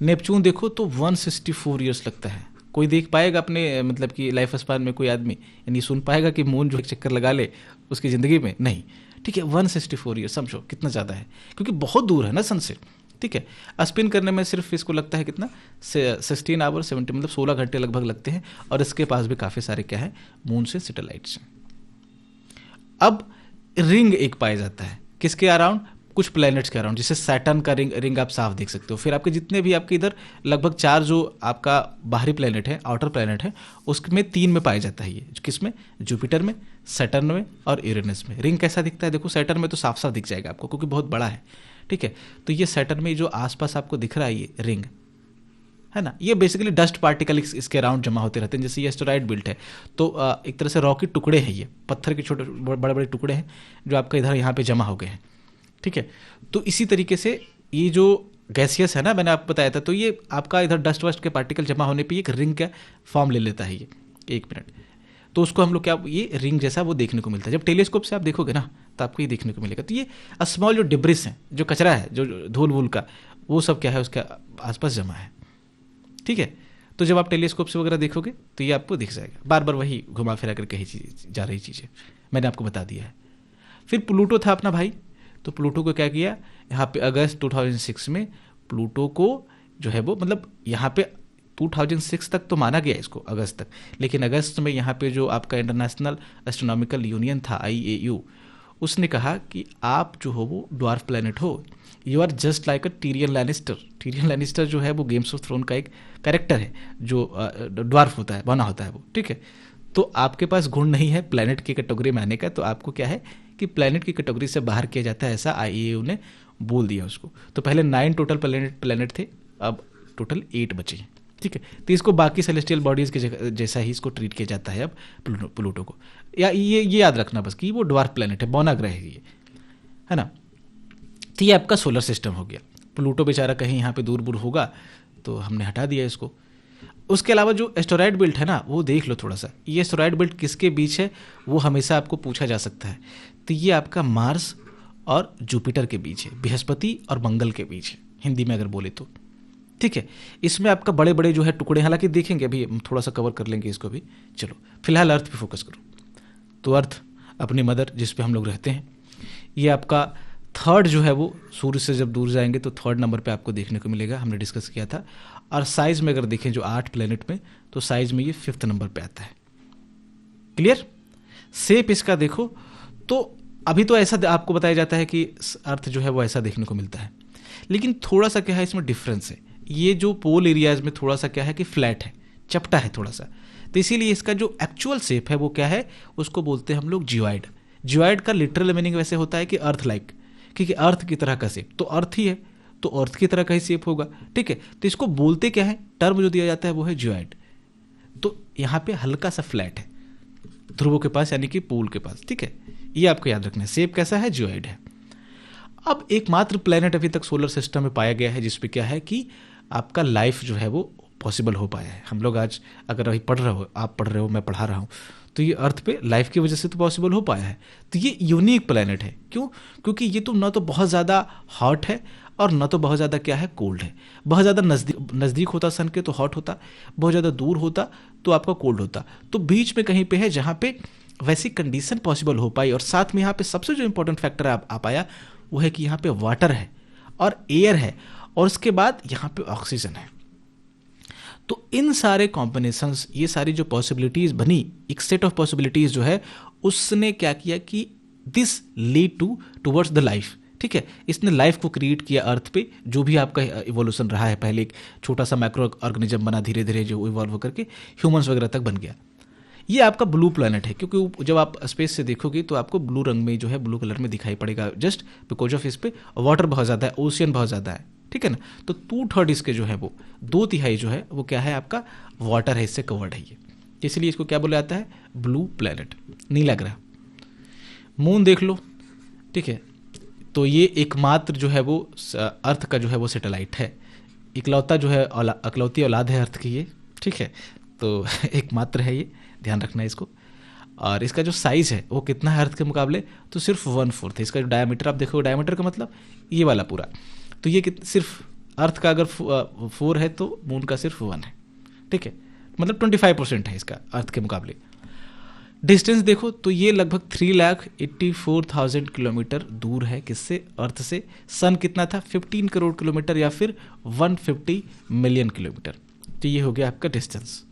[SPEAKER 1] नेपच्यून देखो तो 164 ईयर्स लगता है। कोई देख पाएगा अपने मतलब कि लाइफ स्पैन में, कोई आदमी यानी सुन पाएगा कि मून जो एक चक्कर लगा ले उसकी ज़िंदगी में, नहीं। ठीक है, 164 ईयर, समझो कितना ज़्यादा है, क्योंकि बहुत दूर है ना सन से। ठीक है, स्पिन करने में सिर्फ इसको लगता है कितना, 16 आवर 70 मतलब 16 घंटे लगभग लगते हैं, और इसके पास भी काफ़ी सारे क्या है, मून से सैटेलाइट्स हैं। अब रिंग एक पाया जाता है किसके अराउंड, कुछ प्लैनेट्स के अराउंड, जिसे सैटर्न का रिंग आप साफ देख सकते हो। फिर आपके जितने भी आपके इधर लगभग 4 जो आपका बाहरी प्लैनेट है, आउटर प्लैनेट है, उसमें 3 में पाया जाता है ये, किसमें, जुपिटर में, सैटर्न में और यूरेनस में। रिंग कैसा दिखता है देखो, सैटर्न में तो साफ साफ दिख जाएगा आपको क्योंकि बहुत बड़ा है। ठीक है, तो ये सैटर्न में जो आसपास आपको दिख रहा है ये रिंग है ना, ये बेसिकली डस्ट पार्टिकल इसके अराउंड जमा होते रहते हैं। जैसे ये एस्टेरॉइड बेल्ट है तो एक तरह से रॉकेट टुकड़े हैं, ये पत्थर के छोटे बड़े बड़े टुकड़े हैं जो आपका इधर यहाँ पे जमा हो गए हैं। ठीक है, तो इसी तरीके से ये जो गैसियस है ना, मैंने आपको बताया था, तो ये आपका इधर डस्ट वस्ट के पार्टिकल जमा होने पे एक रिंग का फॉर्म ले लेता है ये, 1 मिनट। तो उसको हम लोग क्या, ये रिंग जैसा वो देखने को मिलता है। जब टेलीस्कोप से आप देखोगे ना तो आपको ये देखने को मिलेगा। तो ये स्मॉल जो डिब्रिस हैं, जो कचरा है, जो धूल वूल का, वो सब क्या है उसके आसपास जमा है। ठीक है, तो जब आप टेलीस्कोप से वगैरह देखोगे तो ये आपको दिख जाएगा, बार बार वही घुमा फिरा कर कहीं जा रही चीज़ें मैंने आपको बता दिया है। फिर प्लूटो था अपना भाई, तो प्लूटो को क्या किया, यहाँ पे अगस्त 2006 में प्लूटो को जो है वो, मतलब यहाँ पे 2006 तक तो माना गया इसको, अगस्त तक, लेकिन अगस्त में यहाँ पे जो आपका इंटरनेशनल एस्ट्रोनॉमिकल यूनियन था, IAU, उसने कहा कि आप जो हो वो ड्वार्फ प्लैनेट हो, you are just like a Tyrion Lannister. Tyrion Lannister जो है वो गेम्स ऑफ थ्रोन का एक कैरेक्टर है जो ड्वार्फ होता है, बना होता है वो। ठीक है, तो आपके पास गुण नहीं है प्लैनेट की कैटेगरी में आने का, तो आपको क्या है कि प्लैनेट की कैटेगरी से बाहर किया जाता है, ऐसा IAU ने बोल दिया उसको। तो पहले 9 टोटल प्लैनेट थे, अब टोटल 8 बचे हैं। ठीक है, तो इसको बाकी सेलेस्टियल बॉडीज के जैसा ही इसको ट्रीट किया जाता है अब प्लूटो को। या ये याद रखना बस कि वो ड्वार्फ प्लैनेट है, बौना ग्रह है ना। तो ये आपका सोलर सिस्टम हो गया। प्लूटो बेचारा कहीं यहाँ पे दूर दूर होगा तो हमने हटा दिया इसको। उसके अलावा जो एस्टेरॉइड बेल्ट है ना, वो देख लो थोड़ा सा, ये एस्टेरॉइड बेल्ट किसके बीच है, वो हमेशा आपको पूछा जा सकता है। तो ये आपका मार्स और जुपिटर के बीच है, बृहस्पति और मंगल के बीच है, हिंदी में अगर बोले तो। ठीक है, इसमें आपका बड़े बड़े जो है टुकड़े, हालांकि देखेंगे अभी थोड़ा सा कवर कर लेंगे इसको भी। चलो फिलहाल अर्थ पे फोकस करो। तो अर्थ अपनी मदर जिस पे हम लोग रहते हैं, ये आपका थर्ड जो है वो, सूर्य से जब दूर जाएंगे तो थर्ड नंबर पे आपको देखने को मिलेगा, हमने डिस्कस किया था। और साइज में अगर देखें जो 8 प्लेनेट में, तो साइज में ये 5th नंबर पे आता है। क्लियर? शेप इसका देखो तो अभी तो ऐसा आपको बताया जाता है कि अर्थ जो है वो ऐसा देखने को मिलता है, लेकिन थोड़ा सा क्या है इसमें डिफरेंस है। ये जो पोल एरियाज में थोड़ा सा क्या है कि फ्लैट है, चपटा है थोड़ा सा, तो इसीलिए इसका जो एक्चुअल शेप है वो क्या है, उसको बोलते हैं हम लोग जियोइड। जियोइड का लिटरल मीनिंग वैसे होता है कि अर्थ लाइक, क्योंकि अर्थ की तरह का शेप, तो अर्थ ही है तो अर्थ की तरह का ही शेप होगा। ठीक है, तो इसको बोलते क्या है, टर्म जो दिया जाता है वो है जियोइड। तो यहाँ पे हल्का सा फ्लैट है ध्रुवों के पास, यानी कि पोल के पास। ठीक है, ये आपको याद रखना है, शेप कैसा है, जियोइड है। अब एकमात्र प्लेनेट अभी तक सोलर सिस्टम में पाया गया है जिसपे क्या है कि आपका लाइफ जो है वो पॉसिबल हो पाया है। हम लोग आज अगर अभी पढ़ रहे हो, आप पढ़ रहे हो, मैं पढ़ा रहा हूँ, तो ये अर्थ पे लाइफ की वजह से तो पॉसिबल हो पाया है। तो ये यूनिक प्लेनेट है। क्यों? क्योंकि ये तो ना तो बहुत ज़्यादा हॉट है और ना तो बहुत ज़्यादा क्या है, कोल्ड है। बहुत ज़्यादा नज़दीक होता सन के तो हॉट होता, बहुत ज़्यादा दूर होता तो आपका कोल्ड होता, तो बीच में कहीं पे है जहाँ पे वैसी कंडीशन पॉसिबल हो पाई। और साथ में यहाँ पे सबसे जो इंपॉर्टेंट फैक्टर आ पाया वो है कि यहाँ पे वाटर है और एयर है और उसके बाद यहाँ पे ऑक्सीजन है। तो इन सारे कॉम्बिनेशंस, ये सारी जो पॉसिबिलिटीज बनी, एक सेट ऑफ पॉसिबिलिटीज जो है, उसने क्या किया कि this lead towards the life. ठीक है, इसने लाइफ को क्रिएट किया अर्थ पे। जो भी आपका इवोल्यूशन रहा है, पहले एक छोटा सा माइक्रो ऑर्गेनिज्म बना, धीरे धीरे जो इवॉल्व होकर के ह्यूमंस वगैरह तक बन गया। ये आपका ब्लू प्लैनेट है, क्योंकि जब आप स्पेस से देखोगे तो आपको ब्लू रंग में जो है, ब्लू कलर में दिखाई पड़ेगा, जस्ट बिकॉज ऑफ इस पे वाटर बहुत ज़्यादा है, ओशियन बहुत ज़्यादा है, ठीक है ना। तो 2/3 इसके जो है वो 2/3 जो है वो क्या है आपका वाटर है, इससे कवर्ड है ये, इसलिए इसको क्या बोला जाता है, ब्लू प्लैनेट, नीला ग्रह। मून देख लो, ठीक है, तो ये एकमात्र जो है वो अर्थ का जो है वो सैटेलाइट है, इकलौता जो है अकलौती औलाद है अर्थ की ये, ठीक है। तो एकमात्र है ये, ध्यान रखना है इसको। और इसका जो साइज़ है वो कितना है अर्थ के मुकाबले, तो सिर्फ 1/4 है। इसका जो डायमीटर आप देखो, डायमीटर का मतलब ये वाला पूरा, तो ये सिर्फ अर्थ का अगर 4 है तो मून का सिर्फ 1 है, ठीक है, मतलब 25% है इसका अर्थ के मुकाबले। डिस्टेंस देखो तो ये लगभग 3,84,000 किलोमीटर दूर है, किससे, अर्थ से। सन कितना था, 15 करोड़ किलोमीटर या फिर 150 मिलियन किलोमीटर। तो ये हो गया आपका डिस्टेंस।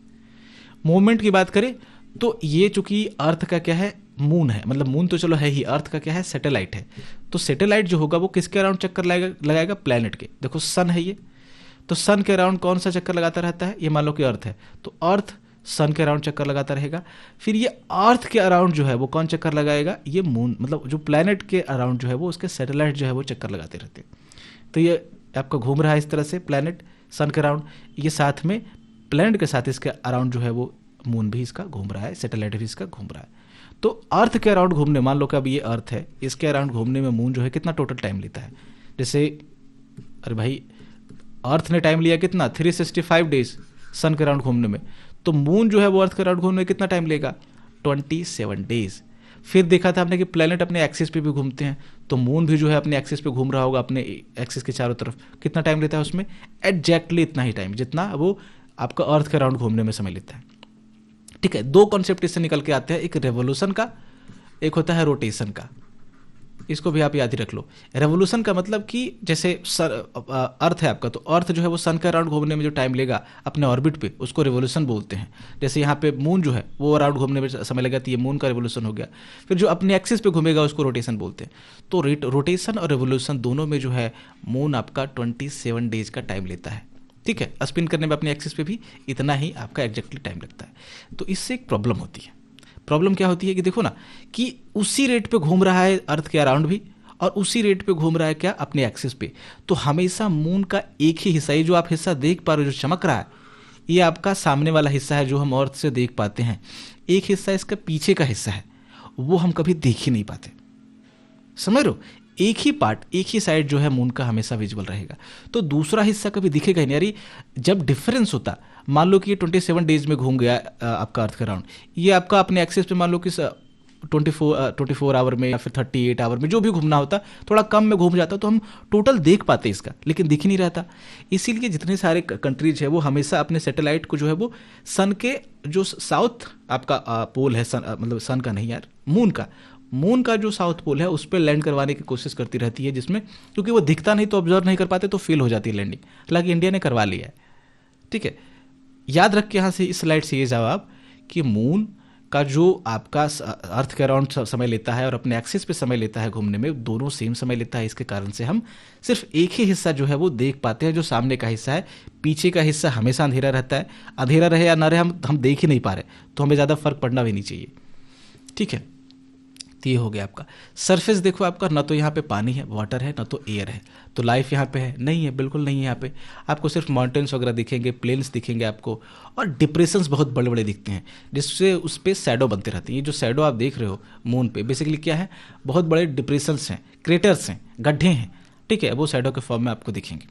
[SPEAKER 1] मूवमेंट की बात करें तो ये चूंकि अर्थ का क्या है, मून है, मतलब मून तो चलो है ही, अर्थ का क्या है, सैटेलाइट है। तो सैटेलाइट जो होगा वो किसके अराउंड चक्कर लगाएगा, प्लैनेट के। देखो सन है ये, तो सन के अराउंड कौन सा चक्कर लगाता रहता है, ये मान लो कि अर्थ है, तो अर्थ सन के अराउंड चक्कर लगाता रहेगा। फिर ये अर्थ के अराउंड जो है वो कौन चक्कर लगाएगा, ये मून, मतलब जो प्लैनेट के अराउंड जो है वो उसके सैटेलाइट जो है वो चक्कर लगाते रहते हैं। तो ये आपका घूम रहा है इस तरह से, प्लैनेट सन के अराउंड, ये साथ में प्लैनेट के साथ इसके अराउंड जो है वो मून भी इसका घूम रहा है, सैटेलाइट भी इसका घूम रहा है। तो अर्थ के अराउंड घूमने, मान लो कि अब ये अर्थ है, इसके अराउंड घूमने में मून जो है कितना टोटल टाइम लेता है। जैसे अरे भाई अर्थ ने टाइम लिया कितना, 365 डेज सन के अराउंड घूमने में, तो मून जो है वो अर्थ के अराउंड घूमने में कितना टाइम लेगा, 27 डेज। फिर देखा था हमने कि प्लैनेट अपने एक्सिस पे भी घूमते हैं, तो मून भी जो है अपने एक्सिस पे घूम रहा होगा, अपने एक्सिस के चारों तरफ। कितना टाइम लेता है उसमें, एग्जैक्टली इतना ही टाइम जितना वो आपका अर्थ के अराउंड घूमने में समय लेता है, ठीक है। 2 कॉन्सेप्ट इससे निकल के आते हैं, एक रेवोल्यूशन का, एक होता है रोटेशन का। इसको भी आप याद ही रख लो। रेवोल्यूशन का मतलब कि जैसे अर्थ है आपका, तो अर्थ जो है वो सन के अराउंड घूमने में जो टाइम लेगा अपने ऑर्बिट पे, उसको रेवोल्यूशन बोलते हैं। जैसे यहाँ पे मून जो है वो अराउंड घूमने में समय लगा, तो ये मून का रेवोल्यूशन हो गया। फिर जो अपने एक्सिस पे घूमेगा उसको रोटेशन बोलते हैं। तो रोटेशन और रेवोल्यूशन दोनों में जो है मून आपका 27 डेज का टाइम लेता है, ठीक है। स्पिन करने में अपने एक्सिस पे भी इतना ही आपका एग्जैक्टली टाइम लगता है। तो इससे एक प्रॉब्लम होती है। प्रॉब्लम क्या होती है कि देखो ना, कि उसी रेट पे घूम रहा है अर्थ के अराउंड भी, और उसी रेट पे घूम रहा है क्या, अपने एक्सिस पे। तो हमेशा मून का एक ही हिस्सा, ये जो आप हिस्सा देख पा रहे हो जो चमक रहा है, ये आपका सामने वाला हिस्सा है जो हम अर्थ से देख पाते हैं। एक हिस्सा इसका पीछे का हिस्सा है, वो हम कभी देख ही नहीं पाते, समझ रहे हो। एक ही पार्ट, एक ही साइड जो है मून का हमेशा विजिबल रहेगा, तो दूसरा हिस्सा कभी दिखेगा ही नहीं। यानी जब डिफरेंस होता, मान लो कि ये 27 डेज में घूम गया आपका अर्थ का राउंड, ये आपका अपने एक्सिस पे मान लो कि 24 आवर में या फिर 38 आवर में जो भी घूमना होता, थोड़ा कम में घूम जाता, तो हम टोटल देख पाते इसका, लेकिन दिख ही नहीं रहता। इसीलिए जितने सारे कंट्रीज है वो हमेशा अपने सैटेलाइट को जो है वो सन के जो साउथ आपका पोल है, मतलब सन का नहीं यार, मून का जो साउथ पोल है उस पर लैंड करवाने की कोशिश करती रहती है, जिसमें क्योंकि वो दिखता नहीं तो ऑब्जर्व नहीं कर पाते, तो फेल हो जाती है लैंडिंग। हालांकि इंडिया ने करवा लिया है, ठीक है। याद रख के यहाँ से इस स्लाइड से ये जवाब कि मून का जो आपका अर्थ के अराउंड समय लेता है और अपने एक्सिस पे समय लेता है घूमने में, दोनों सेम समय लेता है। इसके कारण से हम सिर्फ एक ही हिस्सा जो है वो देख पाते हैं, जो सामने का हिस्सा है। पीछे का हिस्सा हमेशा अंधेरा रहता है, अंधेरा रहे या ना रहे हम देख ही नहीं पा रहे, तो हमें ज़्यादा फर्क पड़ना भी नहीं चाहिए, ठीक है। तो ये हो गया आपका सरफेस। देखो आपका ना तो यहाँ पे पानी है, वाटर है, ना तो एयर है, तो लाइफ यहाँ पे है नहीं है, बिल्कुल नहीं है। यहाँ पे आपको सिर्फ माउंटेन्स वगैरह दिखेंगे, प्लेन्स दिखेंगे आपको, और डिप्रेशंस बहुत बड़े बड़े दिखते हैं, जिससे उस पर शैडो बनते रहते हैं। ये जो शैडो आप देख रहे हो मून पे, बेसिकली क्या है, बहुत बड़े डिप्रेशंस हैं, क्रेटर्स हैं, गड्ढे हैं, ठीक है। वो शैडो के फॉर्म में आपको दिखेंगे।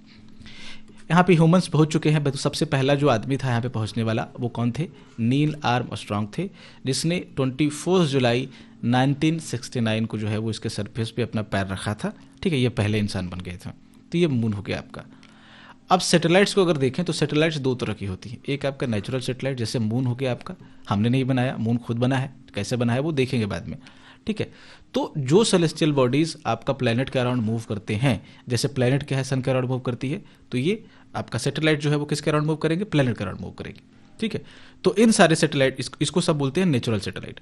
[SPEAKER 1] यहाँ पे ह्यूमंस पहुँच चुके हैं। तो सबसे पहला जो आदमी था यहाँ पे पहुँचने वाला वो कौन थे, नील आर्मस्ट्रॉन्ग थे, जिसने 24 जुलाई 1969 को जो है वो इसके सरफेस पे अपना पैर रखा था, ठीक है। ये पहले इंसान बन गए थे। तो ये मून हो गया आपका। अब सैटेलाइट्स को अगर देखें तो सैटेलाइट्स 2 तरह की होती हैं। एक आपका नेचुरल सैटेलाइट, जैसे मून हो गया आपका, हमने नहीं बनाया, मून खुद बना है, कैसे बना है वो देखेंगे बाद में, ठीक है। तो जो सेलेस्टियल बॉडीज आपका प्लैनेट के अराउंड मूव करते हैं, जैसे प्लैनेट क्या है, सन के अराउंड मूव करती है, तो ये आपका सैटेलाइट जो है वो किसके अराउंड मूव करेंगे, प्लैनेट के अराउंड मूव करेंगे, ठीक है। तो इन सारे सैटेलाइट, इसको सब बोलते हैं नेचुरल सैटेलाइट।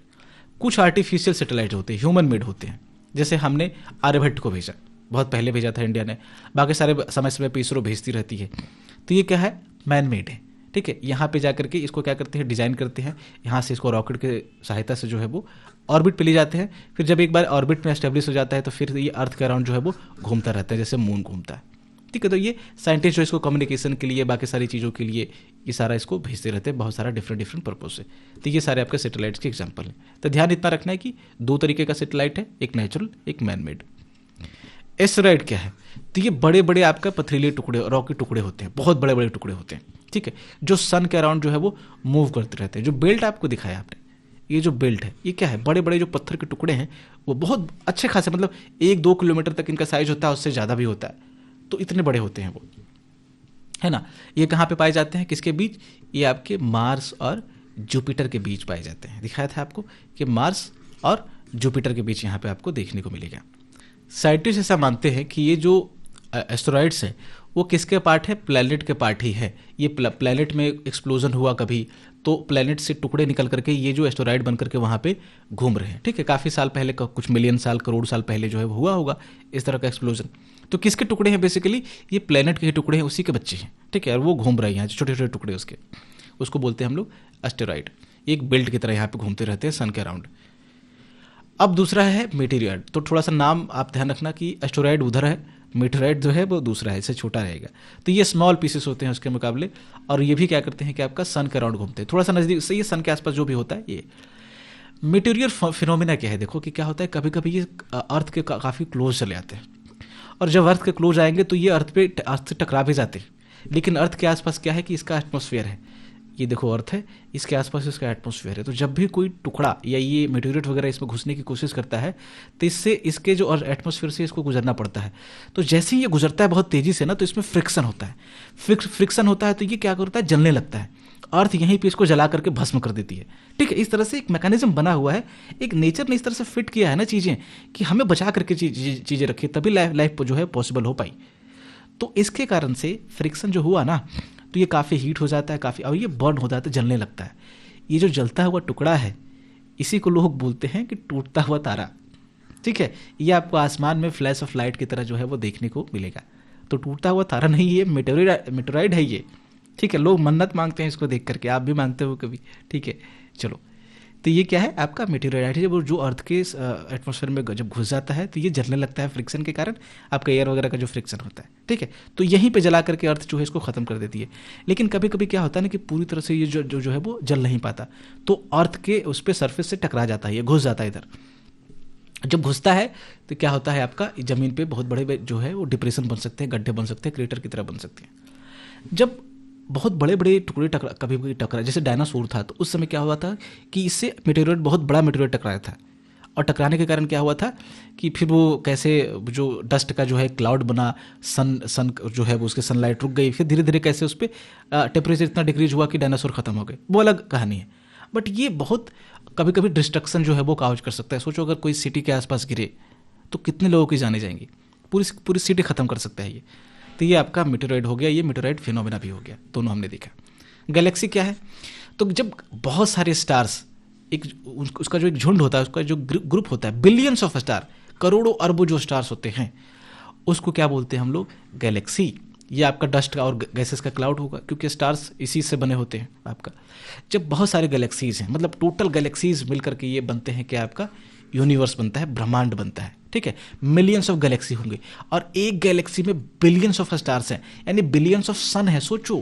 [SPEAKER 1] कुछ आर्टिफिशियल सैटेलाइट होते हैं, ह्यूमन मेड होते हैं, जैसे हमने आर्यभट्ट को भेजा, बहुत पहले भेजा था इंडिया ने, बाकी सारे समय समय पे इसरो भेजती रहती है। तो ये क्या है, मैन मेड है, ठीक है, यहाँ पे जाकर के इसको क्या करते हैं, डिजाइन करते हैं, यहाँ से इसको रॉकेट के सहायता से जो है वो ऑर्बिट पे ले जाते हैं। फिर जब एक बार ऑर्बिट में एस्टेब्लिश हो जाता है तो फिर ये अर्थ के अराउंड जो है वो घूमता रहता है, जैसे मून घूमता है। ठीक है, तो ये साइंटिस्ट जो इसको कम्युनिकेशन के लिए, बाकी सारी चीज़ों के लिए ये सारा इसको भेजते रहते हैं, बहुत सारा डिफरेंट पर्पज से। तो ये सारे आपके सैटेलाइट्स के एग्जाम्पल हैं। तो ध्यान इतना रखना है कि दो तरीके का सैटेलाइट है, एक नेचुरल, एक मैन मेड। एस्टेरॉइड क्या है, तो ये बड़े बड़े आपका पथरीले टुकड़े, रॉक के टुकड़े होते हैं, बहुत बड़े बड़े टुकड़े होते हैं। ठीक है, जो सन के अराउंड जो है वो मूव करते रहते हैं। जो बेल्ट आपको दिखाया आपने, ये जो बेल्ट है ये क्या है, बड़े बड़े जो पत्थर के टुकड़े हैं वो बहुत अच्छे खासे, मतलब 1-2 किलोमीटर तक इनका साइज होता है, उससे ज़्यादा भी होता है। तो इतने बड़े होते हैं वो, है ना। ये कहाँ पे पाए जाते हैं, किसके बीच, ये आपके मार्स और जुपिटर के बीच पाए जाते हैं। दिखाया था आपको कि मार्स और जुपिटर के बीच यहाँ पे आपको देखने को मिलेगा। साइंटिस्ट ऐसा मानते हैं कि ये जो एस्टेरॉइड्स है वो किसके पार्ट है, प्लैनेट के पार्ट ही है। ये प्लैनेट में एक्सप्लोजन हुआ कभी, तो प्लैनेट से टुकड़े निकल करके ये जो एस्टेरॉइड बन करके वहाँ पे घूम रहे हैं। ठीक है, काफ़ी साल पहले, कुछ मिलियन साल, करोड़ साल पहले जो है वो हुआ होगा इस तरह का एक्सप्लोजन। तो किसके टुकड़े हैं, बेसिकली ये प्लैनेट के टुकड़े हैं, उसी के बच्चे हैं। ठीक है, और वो घूम रहे हैं यहाँ, छोटे छोटे टुकड़े उसके, उसको बोलते हैं हम लोग एस्टेरॉइड। एक बेल्ट की तरह यहाँ पे घूमते रहते हैं सन के अराउंड। अब दूसरा है मीटेरियड। तो थोड़ा सा नाम आप ध्यान रखना कि एस्टेरॉइड उधर है, मीटेराइड जो है वो दूसरा है, इससे छोटा रहेगा। तो ये स्मॉल पीसेस होते हैं उसके मुकाबले, और ये भी क्या करते हैं कि आपका सन के अराउंड घूमते हैं, थोड़ा सा नजदीक से, ये सन के आसपास जो भी होता है। ये मीटेरियल फिनोमिना क्या है, देखो कि क्या होता है, कभी कभी ये अर्थ के काफ़ी क्लोज चले आते हैं, और जब अर्थ के क्लोज आएंगे तो ये अर्थ से टकरा भी जाते हैं। लेकिन अर्थ के आसपास क्या है कि इसका एटमॉस्फेयर है, ये देखो अर्थ है, इसके आसपास इसका एटमॉस्फेयर है। तो जब भी कोई टुकड़ा या ये मेटेरियल वगैरह इसमें घुसने की कोशिश करता है तो इससे, इसके जो एटमॉस्फेयर से इसको गुजरना पड़ता है। तो जैसे ही ये गुजरता है बहुत तेजी से ना, तो इसमें फ्रिक्शन होता है। फ्रिक्शन होता है तो ये क्या करता है, जलने लगता है। अर्थ यहीं पे इसको जला करके भस्म कर देती है। ठीक है, इस तरह से एक मैकेनिज्म बना हुआ है, एक नेचर ने इस तरह से फिट किया है ना चीज़ें, कि हमें बचा करके चीज़ें रखी, तभी लाइफ जो है पॉसिबल हो पाई। तो इसके कारण से फ्रिक्शन जो हुआ ना, तो ये काफ़ी हीट हो जाता है, काफ़ी, और ये बर्न हो जाता है, जलने लगता है। ये जो जलता हुआ टुकड़ा है, इसी को लोग बोलते हैं कि टूटता हुआ तारा। ठीक है, ये आपको आसमान में फ्लैश ऑफ लाइट की तरह जो है वो देखने को मिलेगा। तो टूटता हुआ तारा नहीं, ये मेटेरॉइड है ये। ठीक है, लोग मन्नत मांगते हैं इसको देख करके, आप भी मांगते हो कभी। ठीक है, चलो, तो ये क्या है आपका मेटेरॉइड है, जब जो अर्थ के एटमॉस्फेयर में जब घुस जाता है तो ये जलने लगता है फ्रिक्शन के कारण, आपका एयर वगैरह का जो फ्रिक्शन होता है। ठीक है, तो यहीं पे जला करके अर्थ जो है इसको ख़त्म कर देती है। लेकिन कभी कभी क्या होता है ना कि पूरी तरह से ये जो है वो जल नहीं पाता, तो अर्थ के उस पर सरफेस से टकरा जाता है, ये घुस जाता है इधर। जब घुसता है तो क्या होता है, आपका ज़मीन पे बहुत बड़े जो है वो डिप्रेशन बन सकते हैं, गड्ढे बन सकते हैं, क्रेटर की तरह बन सकते हैं। जब बहुत बड़े बड़े टुकड़े कभी टकरा, जैसे डायनासोर था, तो उस समय क्या हुआ था कि इससे मेटेरियल, बहुत बड़ा मेटेरियल टकराया था, और टकराने के कारण क्या हुआ था कि फिर वो कैसे, जो डस्ट का जो है क्लाउड बना, सन जो है वो उसके सनलाइट रुक गई, फिर धीरे धीरे कैसे उस पर टेम्परेचर इतना डिक्रीज हुआ कि डायनासोर खत्म हो गए, वो अलग कहानी है। बट ये बहुत कभी कभी डिस्ट्रक्शन जो है वो काउज कर सकता है। सोचो अगर कोई सिटी के आसपास गिरे तो कितने लोगों की जाने जाएंगी, पूरी सिटी खत्म कर सकता है ये। तो ये आपका मेटेरॉइड हो गया, ये मेटेरॉइड फिनोमेना भी हो गया, दोनों हमने देखा। गैलेक्सी क्या है, तो जब बहुत सारे स्टार्स, एक उसका जो एक झुंड होता है, उसका जो ग्रुप होता है, बिलियंस ऑफ स्टार, करोड़ों अरबों जो स्टार्स होते हैं, उसको क्या बोलते हैं हम लोग, गैलेक्सी। ये आपका डस्ट का और गैसेस का क्लाउड होगा, क्योंकि स्टार्स इसी से बने होते हैं आपका। जब बहुत सारे गैलेक्सीज हैं, मतलब टोटल गैलेक्सीज मिलकर के ये बनते हैं क्या, आपका यूनिवर्स बनता है, ब्रह्मांड बनता है। ठीक है, मिलियंस ऑफ गैलेक्सी होंगे, और एक गैलेक्सी में बिलियंस ऑफ स्टार्स हैं, यानी बिलियंस ऑफ सन है। सोचो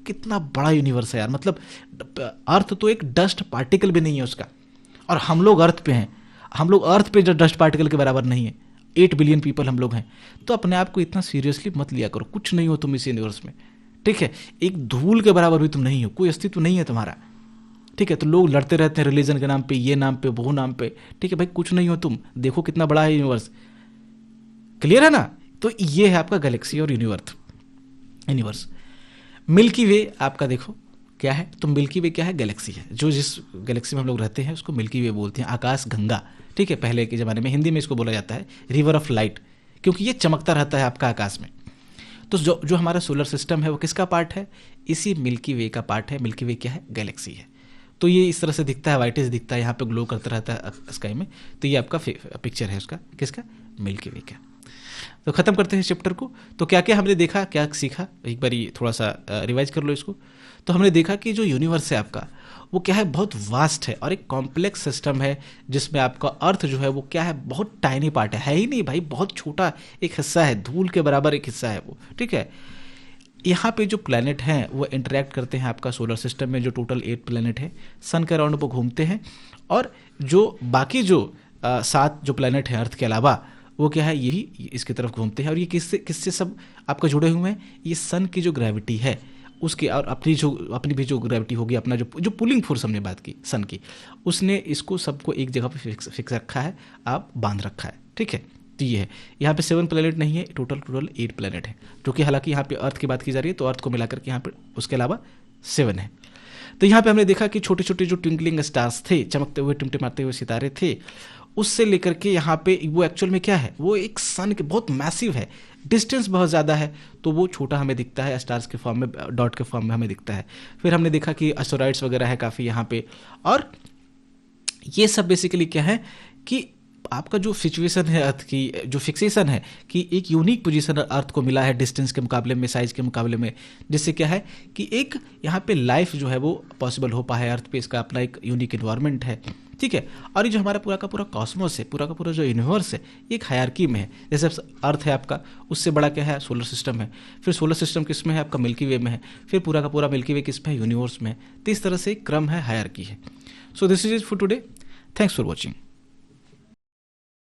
[SPEAKER 1] कितना बड़ा यूनिवर्स है यार, मतलब अर्थ तो एक डस्ट पार्टिकल भी नहीं है उसका, और हम लोग अर्थ पे हैं, हम लोग अर्थ पे जो डस्ट पार्टिकल के बराबर नहीं है। 8 बिलियन पीपल हम लोग हैं। तो अपने आप को इतना सीरियसली मत लिया करो, कुछ नहीं हो तुम इस यूनिवर्स में। ठीक है, एक धूल के बराबर भी तुम नहीं हो, कोई अस्तित्व नहीं है तुम्हारा। ठीक है, तो लोग लड़ते रहते हैं रिलीजन के नाम पे, ये नाम पे, वो नाम पे। ठीक है भाई, कुछ नहीं हो तुम, देखो कितना बड़ा है यूनिवर्स। क्लियर है ना। तो ये है आपका गैलेक्सी और यूनिवर्स। मिल्की वे आपका देखो क्या है, तो मिल्की वे क्या है, गैलेक्सी है। जो जिस गैलेक्सी में हम लोग रहते हैं उसको मिल्की वे बोलते हैं, आकाश गंगा। ठीक है, पहले के ज़माने में हिंदी में इसको बोला जाता है रिवर ऑफ लाइट, क्योंकि ये चमकता रहता है आपका आकाश में। तो जो हमारा सोलर सिस्टम है वो किसका पार्ट है, इसी मिल्की वे का पार्ट है। मिल्की वे क्या है, गैलेक्सी है। तो ये इस तरह से दिखता है, वाइटिश दिखता है, यहाँ पे ग्लो करता रहता है स्काई में। तो ये आपका पिक्चर है उसका, किसका, मिल्की वे का। तो ख़त्म करते हैं चैप्टर को। तो क्या क्या हमने देखा, क्या सीखा, एक बार थोड़ा सा रिवाइज कर लो इसको। तो हमने देखा कि जो यूनिवर्स है आपका वो क्या है, बहुत वास्ट है और एक कॉम्प्लेक्स सिस्टम है, जिसमें आपका अर्थ जो है वो क्या है, बहुत टाइनी पार्ट है ही नहीं भाई, बहुत छोटा एक हिस्सा है, धूल के बराबर एक हिस्सा है वो, ठीक है। यहाँ पे जो प्लैनेट हैं वो इंटरेक्ट करते हैं आपका सोलर सिस्टम में, जो टोटल 8 प्लैनेट है सन के अराउंड वो घूमते हैं, और जो बाकी जो 7 जो प्लैनेट हैं अर्थ के अलावा वो क्या है, यही इसकी तरफ घूमते हैं। और ये किससे किससे सब आपका जुड़े हुए हैं, ये सन की जो ग्रेविटी है उसकी, और अपनी भी जो ग्रेविटी होगी, अपना जो पुलिंग फोर्स हमने बात की सन की, उसने इसको सबको एक जगह पे फिक्स रखा है, आप बांध रखा है, ठीक है। तो ये है, यहाँ पे 7 प्लेनेट नहीं है, टोटल 8 प्लेनेट है, जो कि हालांकि यहाँ पे अर्थ की बात की जा रही है, तो अर्थ को मिलाकर के यहाँ पे उसके अलावा 7 है। तो यहाँ पे हमने देखा कि छोटे छोटे जो ट्विंकलिंग स्टार्स थे, चमकते हुए टिमटिमाते हुए सितारे थे, उससे लेकर के यहाँ पे वो एक्चुअल में क्या है, वो एक सन के बहुत मैसिव है, डिस्टेंस बहुत ज़्यादा है, तो वो छोटा हमें दिखता है, स्टार्स के फॉर्म में, डॉट के फॉर्म में हमें दिखता है। फिर हमने देखा कि एस्टेरॉइड्स वगैरह है काफ़ी यहाँ पे, और ये सब बेसिकली क्या है कि आपका जो सिचुएशन है अर्थ की, जो फिक्सेशन है कि एक यूनिक पोजीशन अर्थ को मिला है डिस्टेंस के मुकाबले में, साइज के मुकाबले में, जिससे क्या है कि एक यहाँ पे लाइफ जो है वो पॉसिबल हो पाए अर्थ पे, इसका अपना एक यूनिक इन्वायरमेंट है, ठीक है। और ये जो हमारा पूरा का पूरा कॉस्मोस है, पूरा का पूरा जो यूनिवर्स है, ये एक हायरार्की में है। जैसे अर्थ है आपका, उससे बड़ा क्या है, सोलर सिस्टम है, फिर सोलर सिस्टम किस में है, आपका मिल्की वे में है, फिर पूरा का पूरा मिल्की वे किस में है, यूनिवर्स में है। तो इस तरह से क्रम है, हायरार्की है। So this is it for today, thanks for watching.